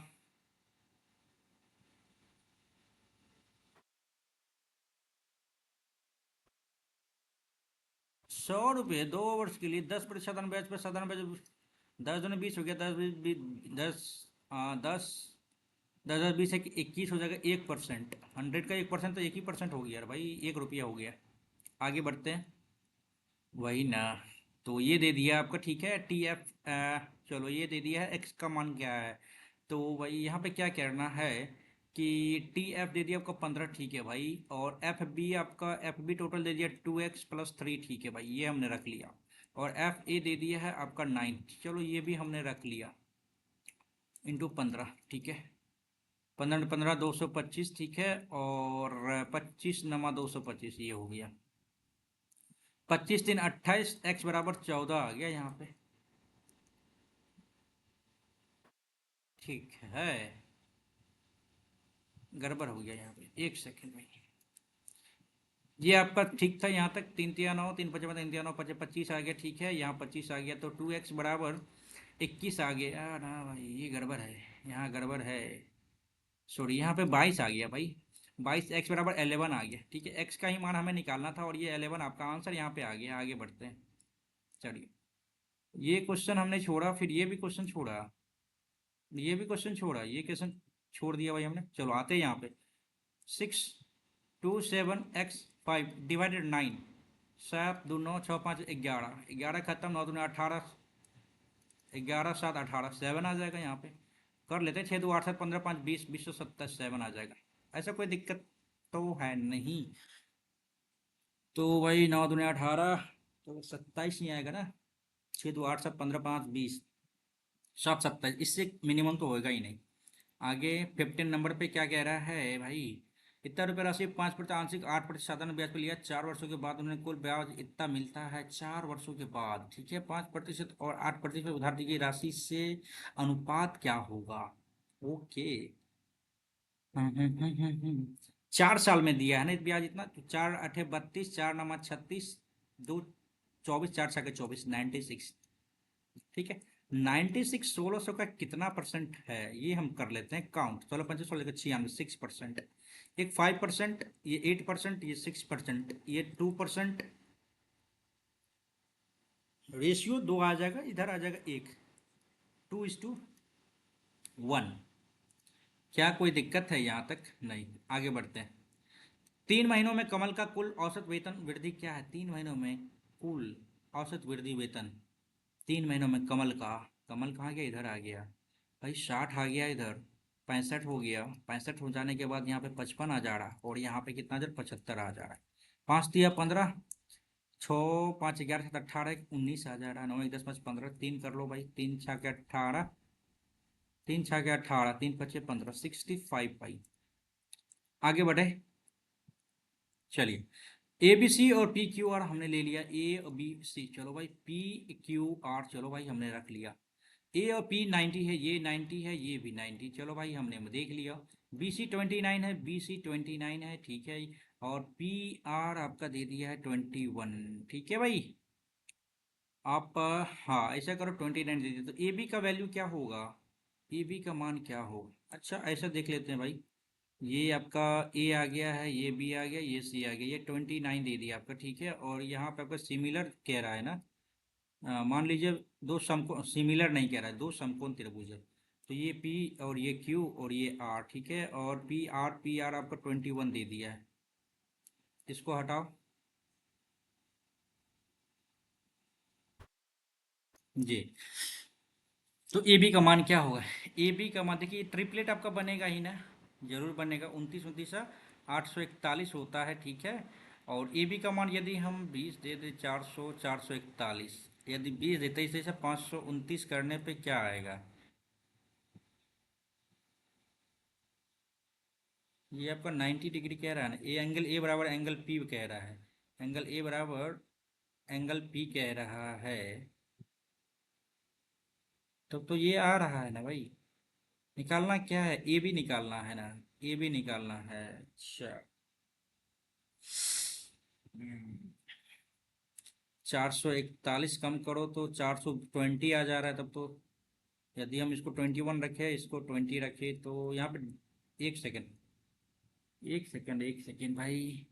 S1: 100 रुपये 2 वर्ष के लिए 10% ब्याज पर 7 ब्याज। 10 दूनी 20 हो गया, 10 20 10, हाँ 10, 10 10 20 21 हो जाएगा 1%। 100 का 1% तो 1 ही% हो गया यार भाई, 1 रुपया हो गया। आगे बढ़ते हैं। वही ना। तो ये दे दिया आपका, ठीक है। टी एफ, चलो ये दे दिया है, एक्स का मान क्या है। तो भाई यहाँ पे क्या करना है कि टी एफ दे दिया आपका 15, ठीक है भाई। और एफ बी आपका, एफ बी टोटल दे दिया 2x + 3, ठीक है भाई, ये हमने रख लिया। और एफ ए दे दिया है आपका 9, चलो ये भी हमने रख लिया, इंटू 15, ठीक है। 15 225, ठीक है। और 25 × 225 ये हो गया। 25 × 3 = 28, एक्स बराबर 14 आ गया यहाँ पे, ठीक है। गड़बड़ हो गया यहाँ पे, एक सेकेंड में। ये आपका ठीक था यहाँ तक, 3 × 3 = 9, 3 × 5 = 3 × 9 = 25 आ गया, ठीक है। यहाँ 25 आ गया तो 2x बराबर 21 आ गया ना भाई, ये गड़बड़ है, यहाँ गड़बड़ है। सॉरी, यहाँ पे 22 आ गया भाई। 22, एक्स बराबर 11 आ गया, ठीक है। एक्स का ही मान हमें निकालना था, और ये 11 आपका आंसर यहाँ पे आ गया। आगे बढ़ते हैं, चलिए। ये क्वेश्चन हमने छोड़ा, फिर ये भी क्वेश्चन छोड़ा, ये भी क्वेश्चन छोड़ा, ये क्वेश्चन छोड़ दिया भाई हमने। चलो आते हैं यहाँ पे। 6 2 7 x 5 डिवाइडेड 9, 7 2 9 6 5 11, 11 खत्म, 9 दूनी 18, 11 7 18, 7 आ जाएगा यहाँ पे। कर लेते हैं, 6 2 8 7 15 5 20, 20 7 आ जाएगा। ऐसा कोई दिक्कत तो है नहीं। तो भाई 9 दूनी 18, तो 27 ही आएगा ना। 6 2 8 7 15 5 20, 7 27, इससे मिनिमम तो होएगा ही नहीं। आगे 15 नंबर पे क्या कह रहा है भाई? इतना रुपये राशि 5% आंशिक 8% साधारण ब्याज पर लिया, 4 वर्षों के बाद उन्हें कुल ब्याज इतना मिलता है 4 वर्षों के बाद, ठीक है। 5% और 8% उधार दी गई राशि से अनुपात क्या होगा? ओके। 4 साल में दिया है ना ब्याज इतना, तो 4 8 32, 4 9 36, 2 24, 4 6 24, 96, ठीक है। 96 1600 का कितना परसेंट है ये हम कर लेते हैं काउंट। 16 25 16 6%, एक 5%, ये 8%, ये 6%, ये 2%। रेशियो 2 आ जाएगा, इधर आ जाएगा 1, 2:1। क्या कोई दिक्कत है यहाँ तक? नहीं। आगे बढ़ते हैं। 3 महीनों में कमल का कुल औसत वेतन वृद्धि क्या है? 3 महीनों में कुल औसत वृद्धि वेतन, 3 महीनों में कमल का, कमल कहाँ गया? इधर आ गया भाई, 60 आ गया, इधर 65 हो गया। 65 हो जाने के बाद यहाँ पे 55 आ जा रहा, और यहाँ पे कितना, इधर 75 आ जा रहा है। 5 × 3 = 15, 6 5 11 7 18, 19 आ जा रहा है। 9 1 10 5 15, 3 कर लो भाई, 3 6 18, 3 6 18, 3 5 15, 65 भाई। आगे बढ़े, चलिए। ए बी सी और पी क्यू आर हमने ले लिया, ए बी सी, चलो भाई। पी क्यू आर, चलो भाई हमने रख लिया। ए और पी 90 है, ये 90 है, ये भी 90, चलो भाई हमने देख लिया। बी सी 29 है, बी सी 29 है, ठीक है। और पी आर आपका दे दिया है 21, ठीक है भाई। आप हाँ ऐसा करो, 29 दे दिया, तो ए बी का वैल्यू क्या होगा? ए बी का मान क्या होगा? अच्छा ऐसा देख लेते हैं भाई। ये आपका ए आ गया है, ये बी आ गया, ये सी आ गया, ये 29 दे दिया आपका, ठीक है। और यहाँ पे आपका सिमिलर कह रहा है ना, मान लीजिए दो समकोण, सिमिलर नहीं कह रहा है, दो समकोण त्रिभुज है। तो ये P और ये Q और ये R, ठीक है। और पी आर आपका 21 दे दिया है, इसको हटाओ जी। तो ए बी का मान क्या होगा? ए बी का मान देखिए, ट्रिपलेट आपका बनेगा ही ना, जरूर बनेगा। 29 29 841 होता है, ठीक है। और ए बी का मान यदि हम 20 दे दें, 400 441, यदि 20 देते इसे 529 करने पे क्या आएगा? ये आपका 90 डिग्री कह रहा है ना, ए एंगल ए बराबर एंगल पी कह रहा है, एंगल ए बराबर एंगल पी कह रहा है। तो ये आ रहा है ना भाई। निकालना क्या है? ए बी निकालना है ना, ए बी निकालना है। अच्छा। 441 कम करो तो 420 आ जा रहा है तब तो। यदि हम इसको 21 रखें, इसको 20 रखें, तो यहाँ पे एक सेकेंड, एक सेकेंड, एक सेकेंड भाई।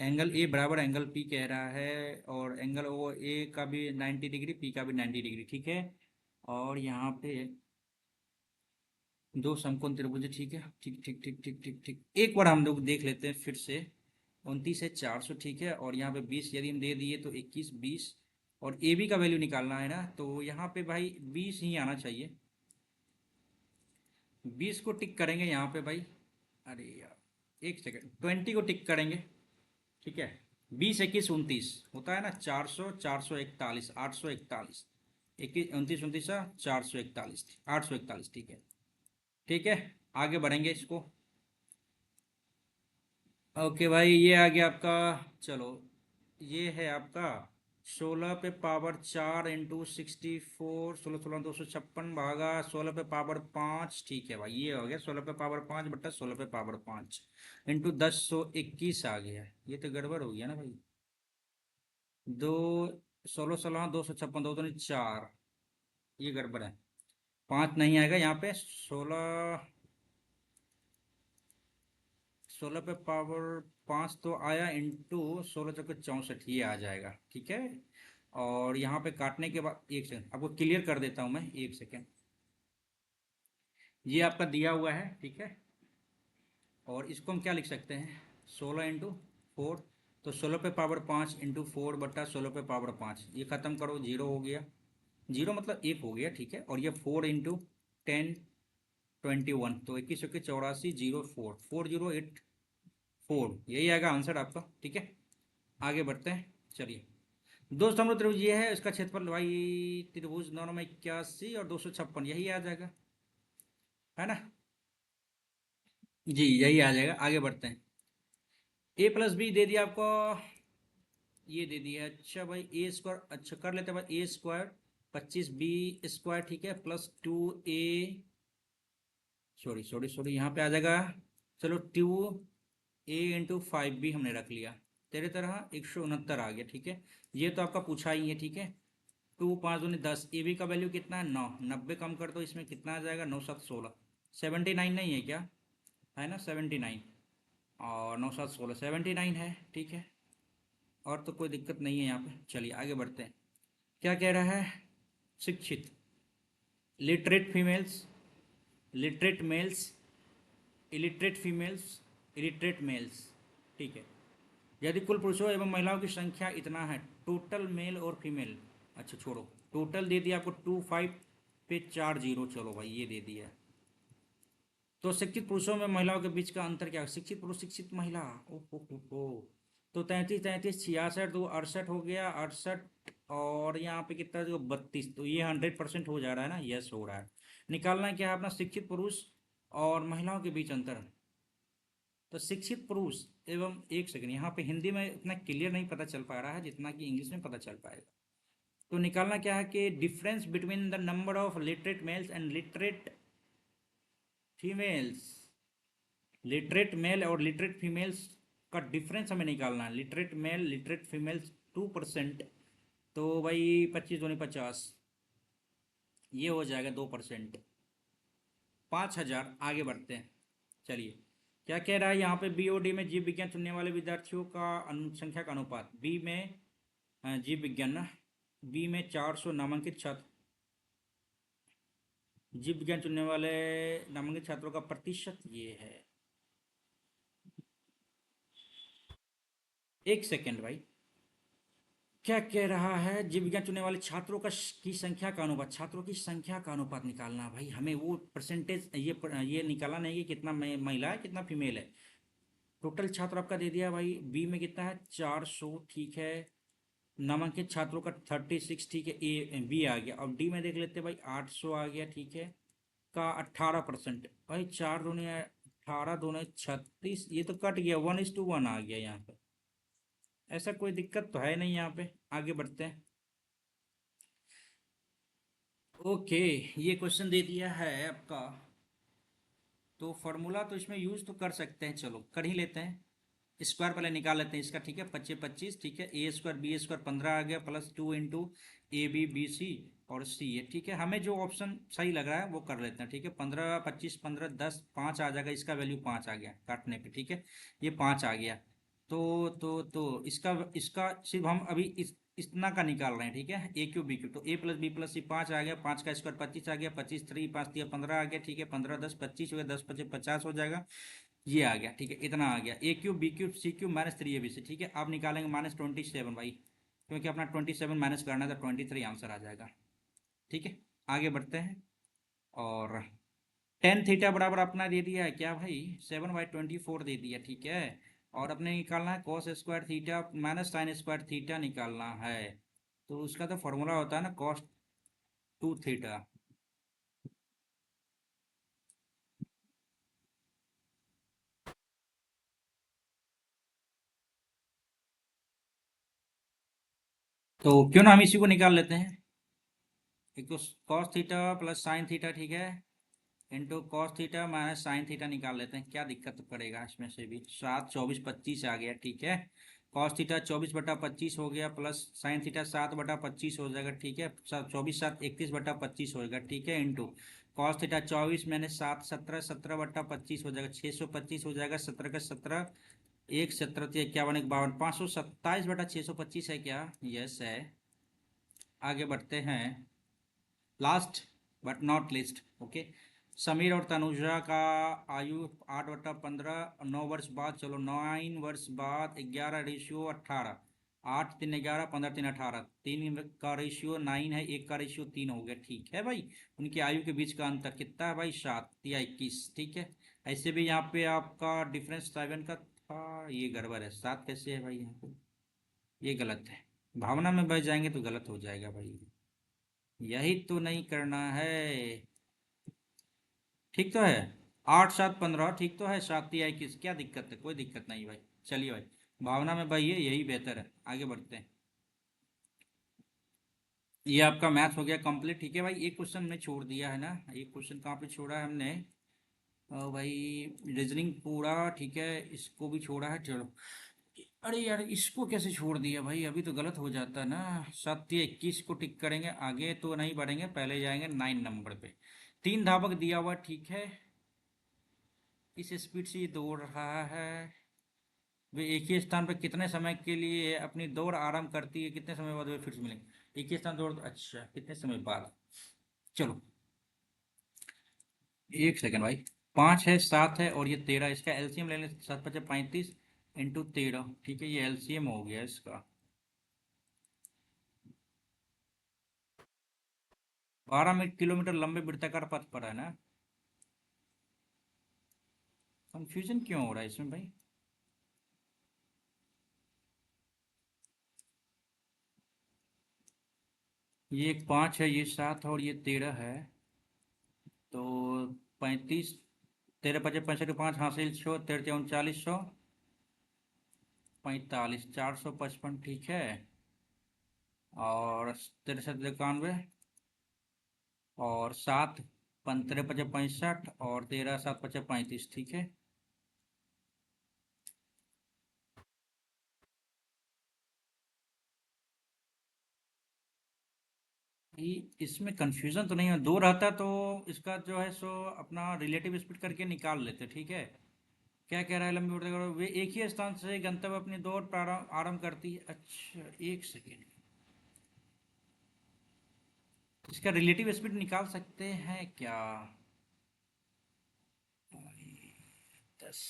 S1: एंगल ए बराबर एंगल पी कह रहा है, और एंगल ओ ए का भी 90 डिग्री, पी का भी 90 डिग्री, ठीक है। और यहाँ पे दो समकोण त्रिभुज, ठीक है, ठीक ठीक ठीक ठीक ठीक ठीक। एक बार हम लोग देख लेते हैं फिर से। 29 है, 400, ठीक है। और यहाँ पे 20 यदि हम दे दिए तो 21 20। और ए बी का वैल्यू निकालना है ना, तो यहाँ पे भाई 20 ही आना चाहिए। 20 को टिक करेंगे यहाँ पे भाई। अरे यार एक सेकेंड, 20 को टिक करेंगे, ठीक है। 20 21 29 होता है ना, 400 441 841, 21 29 29 441, 841, ठीक है। ठीक है, आगे बढ़ेंगे इसको। ओके भाई, ये आ गया आपका। चलो, ये है आपका 16 पे पावर 4 इंटू 64, 16 16 256 भागा 16 पे पावर 5, ठीक है भाई। ये हो गया 16 पे पावर 5 बट्टा 16 पे पावर 5 इंटू 10 121 आ गया। ये तो गड़बड़ हो गया ना भाई। दो 16 16 256, दो तो नहीं, चार, ये गड़बड़ है। पाँच नहीं आएगा यहाँ पे। 16 पे पावर 5 तो आया, इंटू 16 चौके 64, ये आ जाएगा, ठीक है। और यहाँ पे काटने के बाद एक सेकंड आपको क्लियर कर देता हूँ मैं, एक सेकंड। ये आपका दिया हुआ है, ठीक है। और इसको हम क्या लिख सकते हैं? 16 इंटू 4, तो 16 पे पावर 5 इंटू 4 बट्टा 16 पे पावर 5, ये ख़त्म करो, जीरो हो गया। जीरो मतलब एक हो गया, ठीक है। और ये 4 इंटू 10 21, तो 21 84 जीरो 4 4084, यही आएगा आंसर आपका, ठीक है। आगे बढ़ते हैं, चलिए। दो स्तंभ त्रिभुज ये है, इसका क्षेत्रफल भाई त्रिभुज 9 9 81 और 256, यही आ जाएगा, है ना। जी यही आ जाएगा, आगे बढ़ते हैं। ए प्लस बी दे दिया आपको, ये दे दिया। अच्छा भाई, ए स्क्वायर, अच्छा कर लेते हैं भाई। ए स्क्वायर 25 बी स्क्वायर, ठीक है, प्लस 2 ए, सॉरी सॉरी सॉरी, यहाँ पे आ जाएगा। चलो 2 a इंटू 5 b हमने रख लिया, तेरे तरह 169 आ गया, ठीक है। ये तो आपका पूछा ही है, ठीक है। 2 5 दूनी 10, ए बी का वैल्यू कितना है? 9, 90 कम कर दो, इसमें कितना आ जाएगा? 9 7 16, 79 नहीं है क्या? है ना 79, और 9 7 16 79 है, ठीक है। और तो कोई दिक्कत नहीं है यहाँ पे, चलिए आगे बढ़ते हैं। क्या कह रहा है? शिक्षित, literate females, literate males, illiterate females, illiterate males, ठीक है। यदि कुल पुरुषों एवं महिलाओं की संख्या इतना है, टोटल मेल और फीमेल, अच्छा छोड़ो, टोटल दे दिया आपको 25 पे 4 0, चलो भाई ये दे दिया। तो शिक्षित पुरुषों में महिलाओं के बीच का अंतर क्या है? शिक्षित पुरुष शिक्षित महिला, ओ हो। तो 33 33 66, तो 68 हो गया, 68। और यहाँ पे कितना जो 32, तो ये 100% हो जा रहा है ना, यस हो रहा है। निकालना क्या है अपना? शिक्षित पुरुष और महिलाओं के बीच अंतर। तो शिक्षित पुरुष एवं, एक सेकंड, यहाँ पे हिंदी में इतना क्लियर नहीं पता चल पा रहा है जितना कि इंग्लिश में पता चल पाएगा। तो निकालना क्या है कि difference between the number of literate males and literate females, literate male और लिटरेट फीमेल्स का डिफरेंस हमें निकालना है। लिटरेट मेल लिटरेट फीमेल्स 2%, तो भाई 25 दूनी 50, ये हो जाएगा 2%, 5,000। आगे बढ़ते हैं, चलिए। क्या कह रहा है यहाँ पे? बीओडी में जीव विज्ञान चुनने वाले विद्यार्थियों का संख्या का अनुपात, बी में जीव विज्ञान ना, बी में 400 नामांकित छात्र, जीव विज्ञान चुनने वाले नामांकित छात्रों का प्रतिशत ये है। एक सेकेंड भाई, क्या कह रहा है? जीव विज्ञान चुनने वाले छात्रों का की संख्या का अनुपात, छात्रों की संख्या का अनुपात निकालना है भाई हमें। वो परसेंटेज ये निकालना नहीं कि कितना महिला है कितना फीमेल है। टोटल छात्र आपका दे दिया भाई, बी में कितना है 400, ठीक है। नामांकित छात्रों का 36, ठीक है। ए बी आ गया। अब डी में देख लेते हैं भाई, 800 आ गया, ठीक है। का 18% भाई, 4 दूनी 18, दूनी 36, ये तो कट गया, 1:1 आ गया यहाँ पे। ऐसा कोई दिक्कत तो है नहीं यहाँ पे। आगे बढ़ते हैं। ओके, ये क्वेश्चन दे दिया है आपका, तो फॉर्मूला तो इसमें यूज तो कर सकते हैं, चलो कर ही लेते हैं। स्क्वायर पहले निकाल लेते हैं इसका, ठीक है। 25, ठीक है। ए स्क्वायर बी स्क्वायर 15 आ गया, plus 2 into A B B C और सी है, ठीक है। हमें जो ऑप्शन सही लग रहा है वो कर लेते हैं, ठीक है। 15 25 15 10 5 आ जाएगा, इसका वैल्यू 5 आ गया काटने पे, ठीक है। ये 5 आ गया। तो इसका इसका सिर्फ हम अभी इतना का निकाल रहे हैं, ठीक है। ए क्यू बी क्यू, तो ए प्लस बी प्लस सी 5 आ गया, 5 का स्क्वायर 25 आ गया, 25 3 5 दिया 15 आ गया, ठीक है। 15 10 25 हो गया, 10 25 50 हो जाएगा। ये आ गया, ठीक है। इतना आ गया, ए cube B cube C cube minus 3 ABC, ठीक है। अब निकालेंगे -27 भाई, क्योंकि अपना 27 माइनस करना है तो 23 आंसर आ जाएगा, ठीक है। आगे बढ़ते हैं। और टेन थीटा बराबर अपना दे दिया है क्या भाई, 7/24 दे दिया, ठीक है। और अपने निकालना है cos square theta minus sine square theta निकालना है। तो उसका तो फॉर्मूला होता है ना कॉस 2 थीटा। तो क्यों ना हम इसी को निकाल लेते हैं। एक तो cos theta plus sine theta, ठीक है, into cos theta minus sine theta निकाल लेते हैं, क्या दिक्कत पड़ेगा इसमें से भी। 7 24 25 आ गया, ठीक है। कॉस थीटा 24/25 हो गया, प्लस साइन थीटा 7/25 हो जाएगा, ठीक है। 24 7 31/25 होगा, ठीक है। इंटू कॉस थीटा 24 मैंने 7 17 17/25 हो जाएगा, 625 हो जाएगा, 17 का 17 एक 17 51 51 527/625 है क्या? यस है। आगे बढ़ते हैं। Last but not list, okay. Sameer और तनुजा का आयु 8/15, 9 वर्ष बाद, चलो 9 वर्ष बाद 11:18, 8 3 11 15 3 18, 3 का रेशियो 9 है, 1 का रेशियो 3 हो गया, ठीक है भाई। उनकी आयु के बीच का अंतर कितना है भाई, 7 या 21, ठीक है। ऐसे भी यहाँ पे आपका डिफरेंस 7 का था, ये गड़बड़ है, 7 कैसे है भाई यहाँ पे, ये गलत है। भावना में बह जाएंगे तो गलत हो जाएगा भाई, यही तो नहीं करना है। ठीक तो है, 8 7 15, ठीक तो है। 7 या 21, क्या दिक्कत है, कोई दिक्कत नहीं भाई। चलिए भाई, भावना में भाई यही बेहतर है। आगे बढ़ते हैं। ये आपका मैथ हो गया कंप्लीट, ठीक है भाई। एक क्वेश्चन में छोड़ दिया है ना, एक क्वेश्चन कहाँ पे छोड़ा है हमने, भाई रीजनिंग पूरा, ठीक है, इसको भी छोड़ा है, चलो। अरे यार, इसको कैसे छोड़ दिया भाई, अभी तो गलत हो जाता है ना। 7 या 21 को टिक करेंगे, आगे तो नहीं बढ़ेंगे, पहले जाएंगे 9 नंबर पे। 3 धावक दिया हुआ, ठीक है। इस स्पीड से ये दौड़ रहा है, वे एक ही स्थान पर कितने समय के लिए अपनी दौड़ आरंभ करती है, कितने समय बाद वे फिर से मिलेंगे। एक ही स्थान दौड़, अच्छा कितने समय बाद, चलो एक सेकंड भाई। 5 है, 7 है और ये 13, इसका एलसीएम ले लें। 7 5 35 इंटू 13, ठीक है। ये एलसीएम हो गया इसका, 12 किलोमीटर लंबे वृत्ताकार पथ पर है ना। कंफ्यूजन क्यों हो रहा है इसमें भाई। ये 5 है, ये 7 है और ये 13 है, तो 35, 13 5 65, 5 हासिल 100, 13 39 45, 455, ठीक है। और 63 91 और 7 13 5 65 और 13 7 5 35, ठीक है। इसमें कंफ्यूजन तो नहीं है, दो रहता तो इसका जो है सो अपना रिलेटिव स्पीड करके निकाल लेते, ठीक है। क्या कह रहा है, लंबी उड़ते वे एक ही स्थान से गंतव्य अपनी दौड़ प्रारंभ आरंभ करती है, अच्छा एक सेकेंड। इसका रिलेटिव स्पीड निकाल सकते हैं क्या? 10,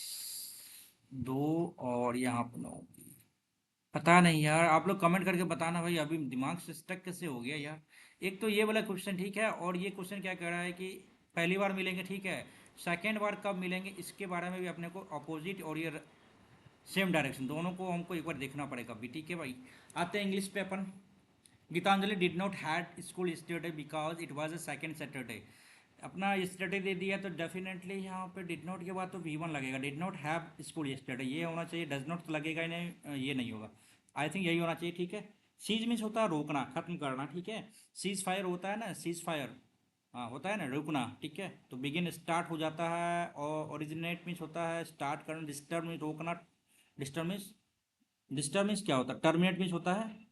S1: 2 और यहाँ पर 9। पता नहीं यार, आप लोग कमेंट करके बताना भाई, अभी दिमाग से स्टक कैसे हो गया यार। एक तो ये वाला क्वेश्चन ठीक है, और ये क्वेश्चन क्या कह रहा है कि पहली बार मिलेंगे ठीक है, सेकेंड बार कब मिलेंगे इसके बारे में भी अपने को अपोजिट और ये सेम डायरेक्शन दोनों को हमको एक बार देखना पड़ेगा भी, ठीक है भाई। आते हैं इंग्लिश पे अपन। Gitanjali did not had school yesterday because it was a second Saturday. अपना यस्टरडे दे दिया तो डेफिनेटली यहाँ पे डिड नॉट के बाद तो V1 लगेगा, did not have school yesterday ये होना चाहिए, डज नॉट तो लगेगा ही नहीं, ये नहीं होगा। आई थिंक यही होना चाहिए, ठीक है। सीज मीन्स होता है रोकना, खत्म करना, ठीक है। सीज फायर होता है ना, सीज फायर, हाँ होता है ना रुकना, ठीक है। तो बिगिन स्टार्ट हो जाता है, और ओरिजिनेट मीन्स होता है स्टार्ट करना, डिस्टर्ब मीन्स रोकना, डिस्टर्ब मीन्स, डिस्टर्ब मीन्स क्या होता है, टर्मिनेट मीन्स होता है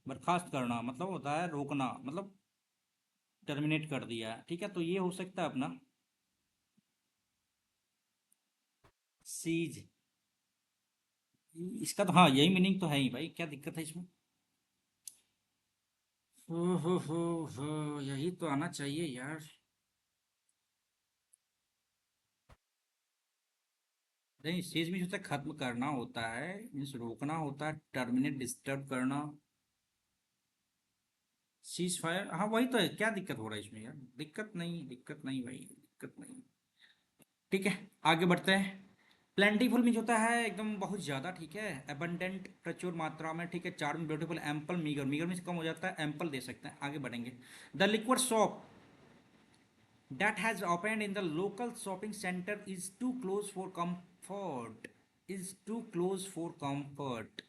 S1: बर्खास्त करना, मतलब होता है रोकना, मतलब टर्मिनेट कर दिया, ठीक है। तो ये हो सकता है अपना सीज। इसका तो हाँ यही मीनिंग तो है ही भाई, क्या दिक्कत है इसमें। हो यही तो आना चाहिए यार। नहीं, सीज मीन्स होता है खत्म करना होता है, मीन्स रोकना होता है, टर्मिनेट डिस्टर्ब करना। सीज फायर, हाँ वही तो है, क्या दिक्कत हो रहा है इसमें यार, दिक्कत नहीं, दिक्कत नहीं भाई, दिक्कत नहीं। ठीक है, आगे बढ़ते हैं। प्लेंटीफुल मीन्स होता है एकदम बहुत ज़्यादा, ठीक है। एबंडेंट प्रचुर मात्रा में, ठीक है। Charm beautiful, ample meager, meager means कम हो जाता है, एम्पल दे सकते हैं। आगे बढ़ेंगे। The liquid shop that has opened in the local shopping center is too close for comfort, is too close for comfort।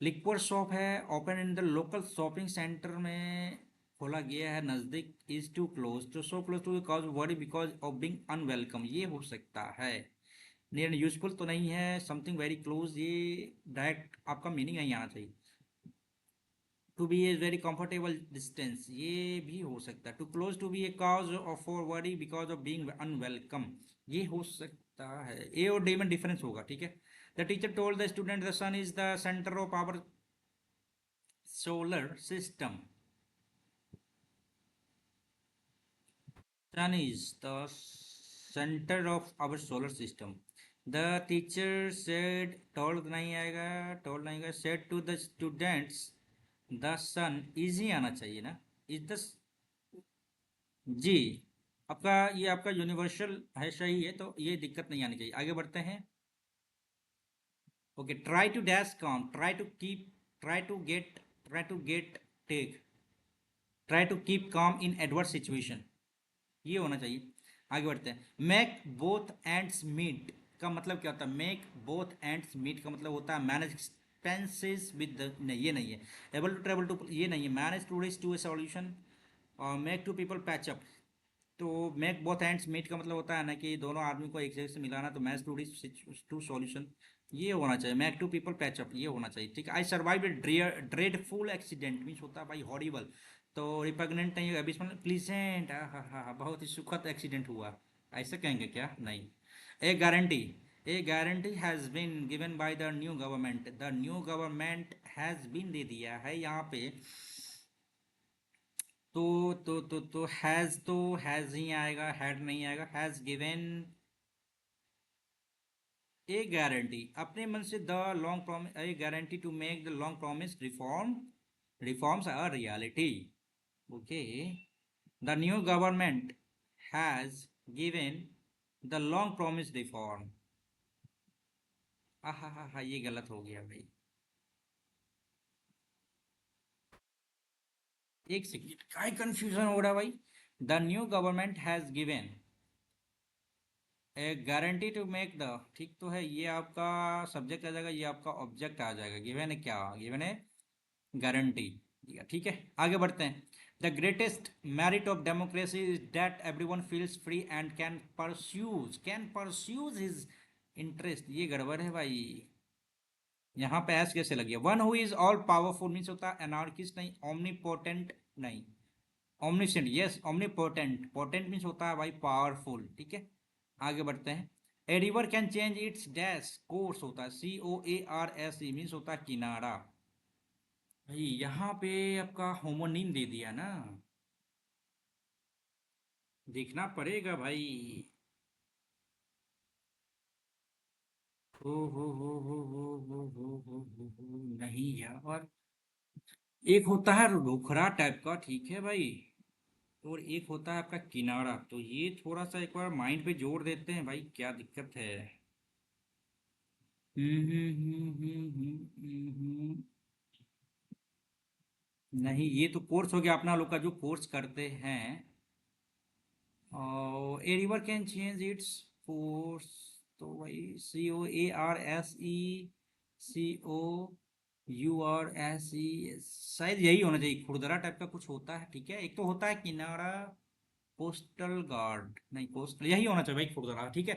S1: Liquid shop है, open in the local shopping centre में खोला गया है नज़दीक, इज टू क्लोज, तो so close to cause worry because of being unwelcome, ये हो सकता है। नियर यूजफुल तो नहीं है, समथिंग वेरी क्लोज, ये डायरेक्ट आपका मीनिंग नहीं आना चाहिए। To be a very comfortable distance, ये भी हो सकता है। Too close to be a cause of for worry because of being unwelcome, ये हो सकता है। ए और डी में डिफरेंस होगा, ठीक है। The teacher told the student the sun is the centre of our solar system, sun is the center of our solar system। The teacher said, told नहीं आएगा, told नहीं आएगा, said to the students the sun, easy आना चाहिए ना, is the, जी आपका, ये आपका यूनिवर्सल है, सही है, तो ये दिक्कत नहीं आनी चाहिए। आगे बढ़ते हैं। Okay, try to dash calm, try to keep, try to get, try to get take, try to keep calm in adverse situation, ये होना चाहिए। आगे बढ़ते हैं। मेक बोथ एंड्स मीट का मतलब क्या होता है? मेक बोथ एंड्स मीट का मतलब होता है मैनेज एक्सपेंसेस विद, नहीं ये नहीं है। एबल टू ट्रेवल टू, ये नहीं है। Manage to reach to a solution, और make to people patch up. तो मेक बोथ एंड्स मीट का मतलब होता है ना कि दोनों आदमी को एक जगह से मिलाना, तो match to reach to solution, ये होना चाहिए। Make to people patch up, ये होना चाहिए, ठीक है। I survive dreadful accident means होता है भाई हॉरिबल, तो रिपग्नेंट नहीं होगा, अभी इसमें प्लीजेंट, हाँ हाँ हाँ, बहुत ही सुखद एक्सीडेंट हुआ, ऐसे कहेंगे क्या? नहीं। A guarantee, a guarantee has been given by the new government, the new government has been दे दिया है यहाँ पे, तो हैज़, तो हैज़ ही आएगा, हैड नहीं आएगा। हैज़ गिवन ए गारंटी, अपने मन से, the long promise, a guarantee to make the long promise reform, reforms are reality. Okay, the new government has given the long promise reform, हा, ये गलत हो गया भाई, एक सेकेंड, क्या कंफ्यूजन हो रहा है भाई। The new government has given a guarantee to make the, ठीक तो है, ये आपका सब्जेक्ट आ जाएगा, ये आपका ऑब्जेक्ट आ जाएगा। गिवन है क्या? गिवन है गारंटी, ठीक है। आगे बढ़ते हैं। The greatest merit of democracy is that everyone feels free and can pursues his interest, ये गड़बड़ है भाई। यहाँ पे एस कैसे लग गया? One who is all powerful means होता है एनार्किस्ट नहीं, ओमनीपोटेंट नहीं, omniscient, yes omnipotent, potent means होता है भाई पावरफुल, ठीक है। आगे बढ़ते हैं। A river can change it's dash course होता है COARSE मीन्स होता है किनारा, भाई यहाँ पे आपका होमोनिम दे दिया ना, देखना पड़ेगा भाई। हो नहीं यार। एक होता है रोखड़ा टाइप का, ठीक है भाई, और एक होता है आपका किनारा। तो ये थोड़ा सा एक बार माइंड पे जोड़ देते हैं भाई, क्या दिक्कत है। नहीं, ये तो कोर्स हो गया अपना लोग का जो कोर्स करते हैं। और a river can change its course. तो भाई COARSECOURSE, शायद यही होना चाहिए, खुरदरा टाइप का कुछ होता है, ठीक है। एक तो होता है किनारा, कोस्टल गार्ड, नहीं कोस्टल यही होना चाहिए भाई, खुरदरा, ठीक है।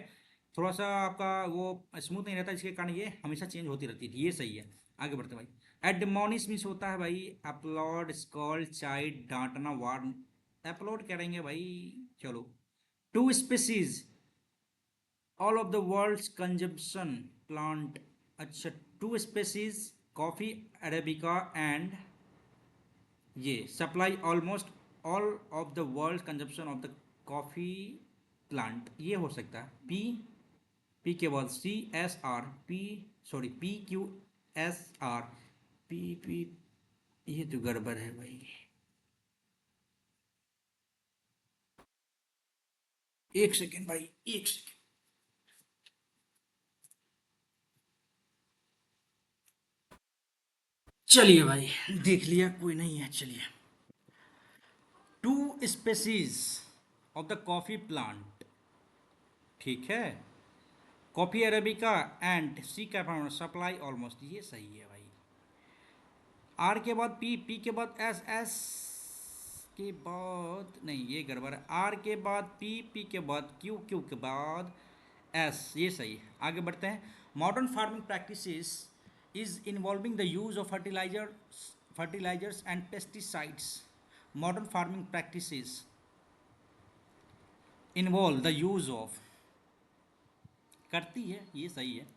S1: थोड़ा सा आपका वो स्मूथ नहीं रहता, इसके कारण ये हमेशा चेंज होती रहती है, ये सही है। आगे बढ़ते हैं भाई। एडमोनिस मीन्स होता है भाई अपलॉड, स्कॉल, चाइड, डांटना, वार्न। अपलोड करेंगे भाई, चलो। Two species all of the world's consumption plant. अच्छा, two species, coffee arabica and ये supply almost all of the world consumption of the coffee plant, ये हो सकता है। पी, पी के बाद CSR, P, sorry PQSR, P, ये तो गड़बड़ है भाई। एक सेकेंड भाई, एक सेकेंड। चलिए भाई, देख लिया, कोई नहीं है, चलिए। Two species of the coffee plant, ठीक है। Coffee arabica and C cafe supply almost, ये सही है भाई। आर के बाद पी, पी के बाद एस, एस के बाद नहीं, ये गड़बड़ है। आर के बाद पी, पी के बाद क्यू, क्यू के बाद एस, ये सही है। आगे बढ़ते हैं। Modern farming practices is involving the use of fertilisers and pesticides. Modern farming practices involve the use of, करती है, ये सही है।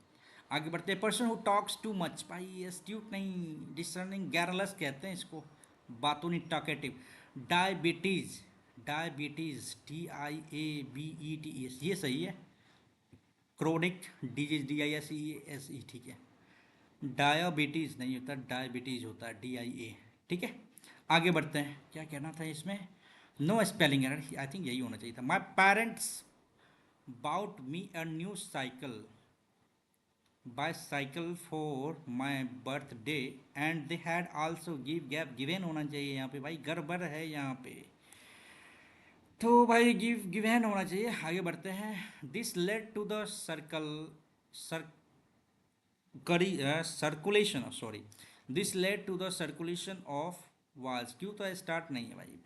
S1: आगे बढ़ते हैं। Person who talks too much, भाई एस्ट्यूट नहीं, डिसर्निंग, गैरलस कहते हैं इसको, बातों नहीं, टॉकेटिव। डायबिटीज, डायबिटीज DIABETES, ये सही है। क्रोनिक डिजीज DISEASE, ठीक है। डायबिटीज नहीं होता, डायबिटीज होता है, DIA, ठीक है। आगे बढ़ते हैं, क्या कहना था इसमें। No spelling error, I think यही होना चाहिए था। My parents bought me a new cycle, bicycle for my birthday and they had also give gap given होना चाहिए यहाँ पे भाई, गड़बड़ है यहाँ पे। तो भाई गिव गिवन होना चाहिए। आगे बढ़ते हैं। This led to the circle, sir curry circulation, sorry, this led to the circulation of walls, क्यों तो स्टार्ट नहीं है भाई,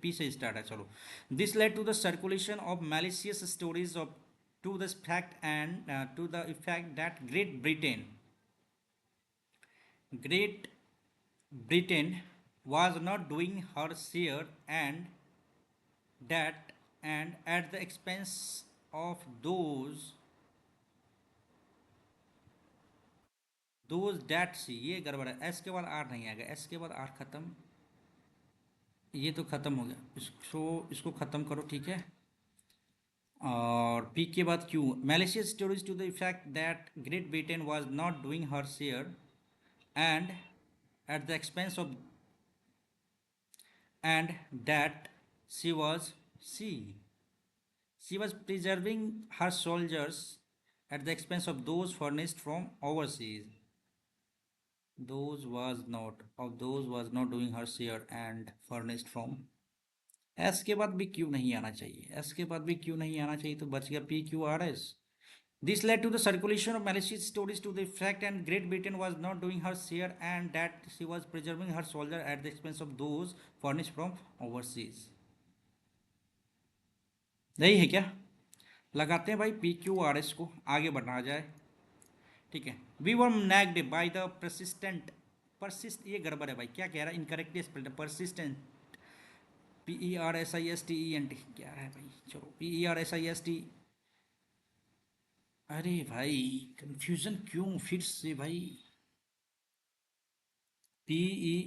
S1: पी से स्टार्ट है, चलो। This led to the circulation of malicious stories of to the fact and to the effect that Great Britain was not doing her share, and that and at the expense of those that सी, ये गड़बड़ है, S के बाद are नहीं आएगा, S के बाद are खत्म, ये तो खत्म हो गया, इसको खत्म करो, ठीक है। और पी के बाद Q, malicious stories to the effect that Great Britain was not doing her share and at the expense of, and that she she was preserving her soldiers at the expense of those furnished from overseas. Those was not doing her share and furnished from। S के बाद भी क्यों नहीं आना चाहिए, S के बाद भी क्यों नहीं आना चाहिए, तो बच गया PQRS। This led to the circulation of malicious stories to the effect and Great Britain was not doing her share and that she was preserving her soldier at the expense of those furnished from overseas। यही है क्या, लगाते हैं भाई PQRS को, आगे बढ़ना जाए, ठीक है। We were nagged by the persist, ये गड़बड़ है भाई, क्या कह रहा है, इनकरेक्टली स्पेल्ड, परसिस्टेंट, PERSISTENT, क्या है भाई, चलो PERSIST। अरे भाई कंफ्यूजन क्यों फिर से भाई।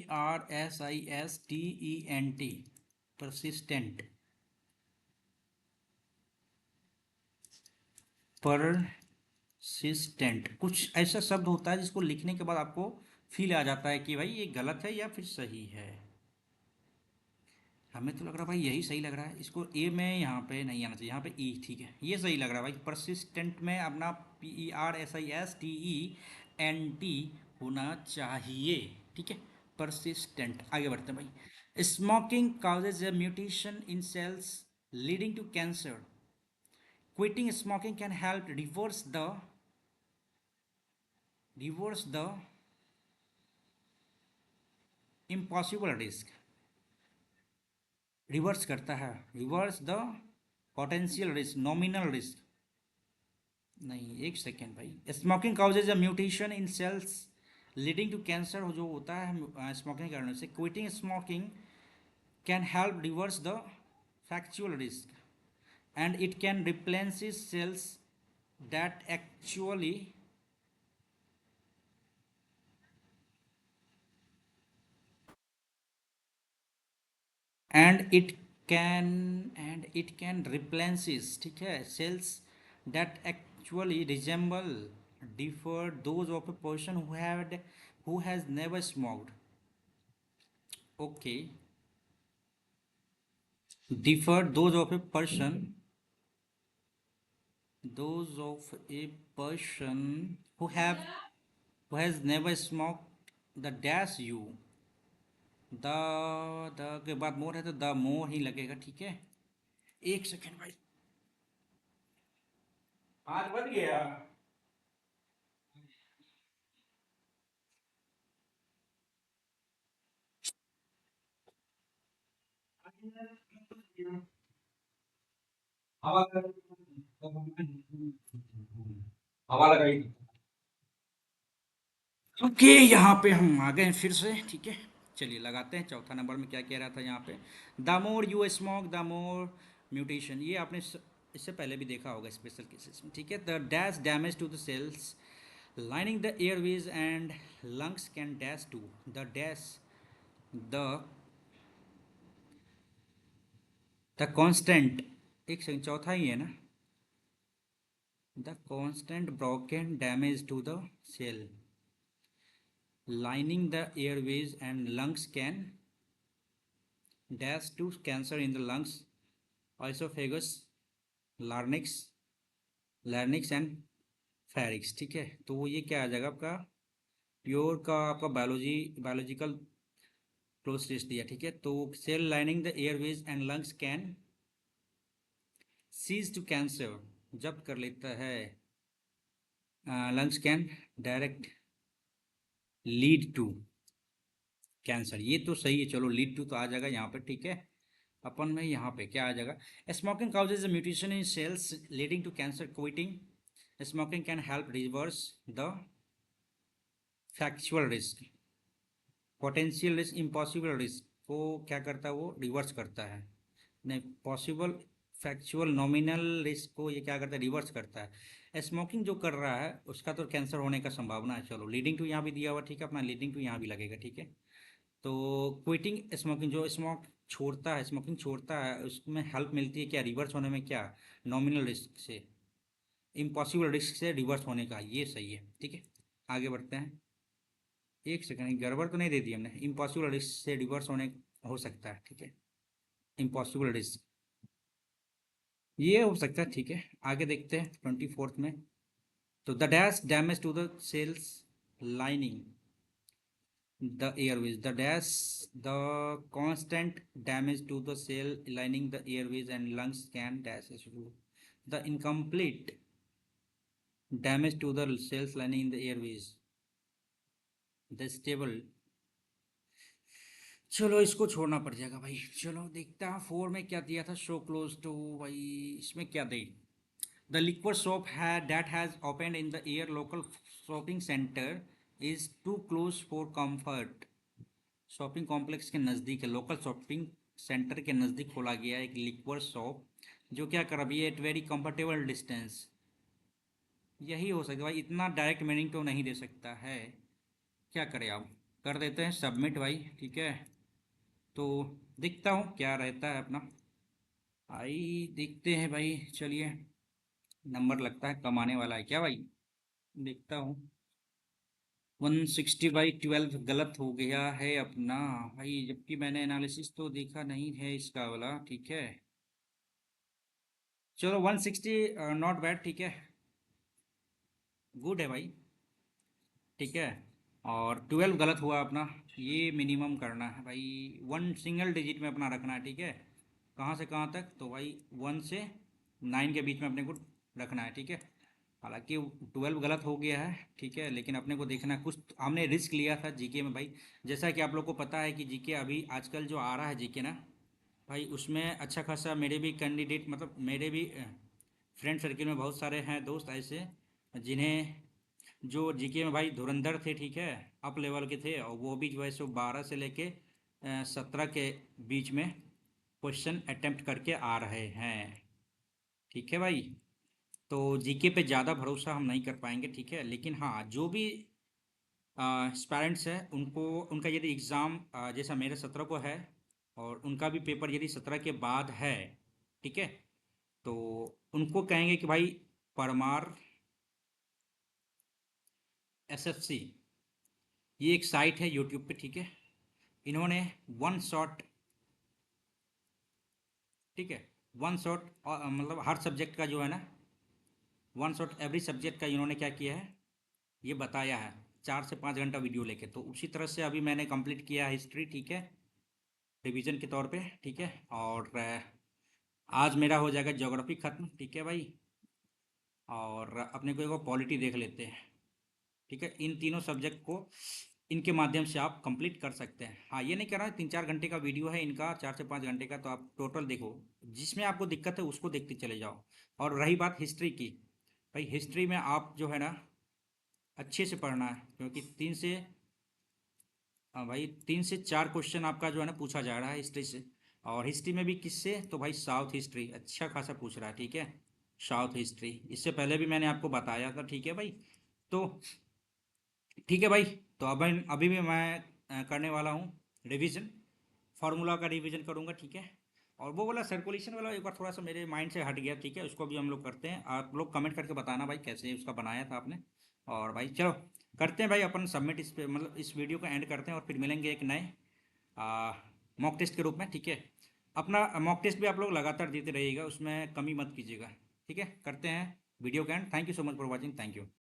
S1: persistent, persistent, परसिस्टेंट कुछ ऐसा शब्द होता है जिसको लिखने के बाद आपको फील आ जाता है कि भाई ये गलत है या फिर सही है। हमें तो लग रहा है भाई यही सही लग रहा है, इसको ए में यहाँ पे नहीं आना चाहिए, यहाँ पे ई, ठीक है ये सही लग रहा है भाई। परसिस्टेंट में अपना PERSISTENT होना चाहिए, ठीक है परसिस्टेंट। आगे बढ़ते हैं भाई। Smoking causes a mutation in cells leading to cancer. Quitting smoking can help reverse the impossible risk, reverse करता है, reverse the potential risk, nominal risk नहीं, एक सेकेंड भाई। Smoking causes a mutation in cells leading to cancer जो होता है smoking करने से। Quitting smoking can help reverse the factual risk and it can replace cells that actually and it can replenishes, ठीक है cells that actually resemble differ those of a person who has never smoked, okay, differ those of a person who has never smoked the dash you the के बाद मोर है तो the more ही लगेगा, ठीक है। एक सेकेंड भाई, हाथ बन गया। हवा हवा लगाई। ओके यहाँ पे हम आ गए फिर से, ठीक है चलिए लगाते हैं। चौथा नंबर में क्या कह रहा था यहाँ पे, the more you smoke the more mutation, ये आपने इससे पहले भी देखा होगा स्पेशल केसेस में, ठीक है। The dash damage to the cells lining the airways and lungs can dash to the dash the the constant, एक सेकंड चौथा ही है ना, the constant broken damage to the cell lining the airways and lungs can dash to cancer in the lungs, esophagus, larynx, larynx and pharynx, ठीक है। तो ये क्या आ जाएगा आपका, प्योर का आपका बायोलॉजिकल प्रोसेस दिया, ठीक है। तो cell lining the airways and lungs can seize to cancer, जब्त कर लेता है, lungs can direct lead to cancer, ये तो सही है। चलो लीड टू तो आ जाएगा यहाँ पे, ठीक है। अपन में यहाँ पे क्या आ जाएगा, smoking causes mutation in cells leading to cancer. Quitting smoking can help reverse the factual risk, potential risk, impossible risk को क्या करता है वो रिवर्स करता है, नहीं पॉसिबल फैक्चुअल नॉमिनल रिस्क को ये क्या करता है रिवर्स करता है। स्मोकिंग जो कर रहा है उसका तो कैंसर होने का संभावना है। चलो लीडिंग टू यहाँ भी दिया हुआ, ठीक है अपना लीडिंग टू यहाँ भी लगेगा, ठीक है। तो क्विटिंग स्मोकिंग जो छोड़ता है, स्मोकिंग छोड़ता है, उसमें हेल्प मिलती है क्या रिवर्स होने में, क्या नॉमिनल रिस्क से, इम्पॉसिबल रिस्क से रिवर्स होने का, ये सही है, ठीक है। आगे बढ़ते हैं। एक सेकंड गड़बड़ तो नहीं दे दी हमने, इम्पॉसिबल रिस्क से रिवर्स होने हो सकता है, ठीक है इम्पॉसिबल रिस्क ये हो सकता है, ठीक है। आगे देखते हैं 24th में। तो the dash damage to the cells lining the airways, the constant damage to the cell lining the airways and lungs can dash through the incomplete damage to the cells lining in the airways, the stable। चलो इसको छोड़ना पड़ जाएगा भाई। चलो देखता हूँ 4 में क्या दिया था, शो क्लोज टू, भाई इसमें क्या दे, द लिक्विड शॉप है that has opened in the air local shopping center is too close for comfort। Shopping complex के नज़दीक है, लोकल शॉपिंग सेंटर के नज़दीक खोला गया एक लिक्वर शॉप जो क्या कर रही है एट वेरी कंफर्टेबल डिस्टेंस, यही हो सकता है भाई, इतना डायरेक्ट मीनिंग तो नहीं दे सकता है, क्या करें आप। कर देते हैं सबमिट भाई, ठीक है। तो देखता हूँ क्या रहता है अपना, भाई देखते हैं भाई, चलिए। नंबर लगता है कम आने वाला है क्या भाई, देखता हूँ। 160/12 गलत हो गया है अपना भाई, जबकि मैंने एनालिसिस तो देखा नहीं है इसका वाला, ठीक है। चलो 160 नॉट बैड, ठीक है, गुड है भाई, ठीक है। और 12 गलत हुआ अपना, ये मिनिमम करना है भाई, वन सिंगल डिजिट में अपना रखना है, ठीक है। कहाँ से कहाँ तक, तो भाई 1 से 9 के बीच में अपने को रखना है, ठीक है। हालांकि 12 गलत हो गया है, ठीक है, लेकिन अपने को देखना है, कुछ हमने रिस्क लिया था जीके में भाई। जैसा कि आप लोग को पता है कि जीके अभी आजकल जो आ रहा है जीके ना भाई, उसमें अच्छा खासा मेरे भी कैंडिडेट, मतलब मेरे भी फ्रेंड सर्किल में बहुत सारे हैं दोस्त ऐसे, जिन्हें जो जीके में भाई धुरंधर थे, ठीक है, अप लेवल के थे, और वो भी जो है सो 12 से लेके 17 के बीच में क्वेश्चन अटेम्प्ट करके आ रहे हैं, ठीक है भाई। तो जीके पे ज़्यादा भरोसा हम नहीं कर पाएंगे, ठीक है, लेकिन हाँ जो भी पेरेंट्स हैं उनको, उनका यदि एग्ज़ाम जैसा मेरे 17 को है, और उनका भी पेपर यदि 17 के बाद है, ठीक है, तो उनको कहेंगे कि भाई परमार SFC, ये एक साइट है यूट्यूब पे, ठीक है। इन्होंने वन शॉट, ठीक है, वन शॉट, मतलब हर सब्जेक्ट का जो है ना, वन शॉट एवरी सब्जेक्ट का इन्होंने क्या किया है, ये बताया है 4 से 5 घंटा वीडियो लेके। तो उसी तरह से अभी मैंने कंप्लीट किया हिस्ट्री, ठीक है, रिवीजन के तौर पे, ठीक है। और आज मेरा हो जाएगा ज्योग्राफी ख़त्म, ठीक है भाई। और अपने को एक पॉलिटी देख लेते हैं, ठीक है। इन तीनों सब्जेक्ट को इनके माध्यम से आप कंप्लीट कर सकते हैं। हाँ, ये नहीं कह रहा है 3-4 घंटे का वीडियो है इनका, 4 से 5 घंटे का, तो आप टोटल देखो, जिसमें आपको दिक्कत है उसको देखते चले जाओ। और रही बात हिस्ट्री की, भाई हिस्ट्री में आप जो है ना अच्छे से पढ़ना है, क्योंकि हाँ भाई 3 से 4 क्वेश्चन आपका जो है ना पूछा जा रहा है हिस्ट्री से। और हिस्ट्री में भी किससे, तो भाई साउथ हिस्ट्री अच्छा खासा पूछ रहा है, ठीक है। साउथ हिस्ट्री इससे पहले भी मैंने आपको बताया था, ठीक है भाई। तो ठीक है भाई, तो अब अभी भी मैं करने वाला हूँ रिवीजन, फार्मूला का रिवीजन करूँगा, ठीक है। और वो वाला सर्कुलेशन वाला एक बार थोड़ा सा मेरे माइंड से हट गया, ठीक है, उसको भी हम लोग करते हैं। आप लोग कमेंट करके बताना भाई कैसे उसका बनाया था आपने। और भाई चलो करते हैं भाई अपन सबमिट, इस पे मतलब इस वीडियो को एंड करते हैं, और फिर मिलेंगे एक नए मॉक टेस्ट के रूप में, ठीक है। अपना मॉक टेस्ट भी आप लोग लगातार देते रहिएगा, उसमें कमी मत कीजिएगा, ठीक है। करते हैं वीडियो का and, thank you so much for watching, thank you.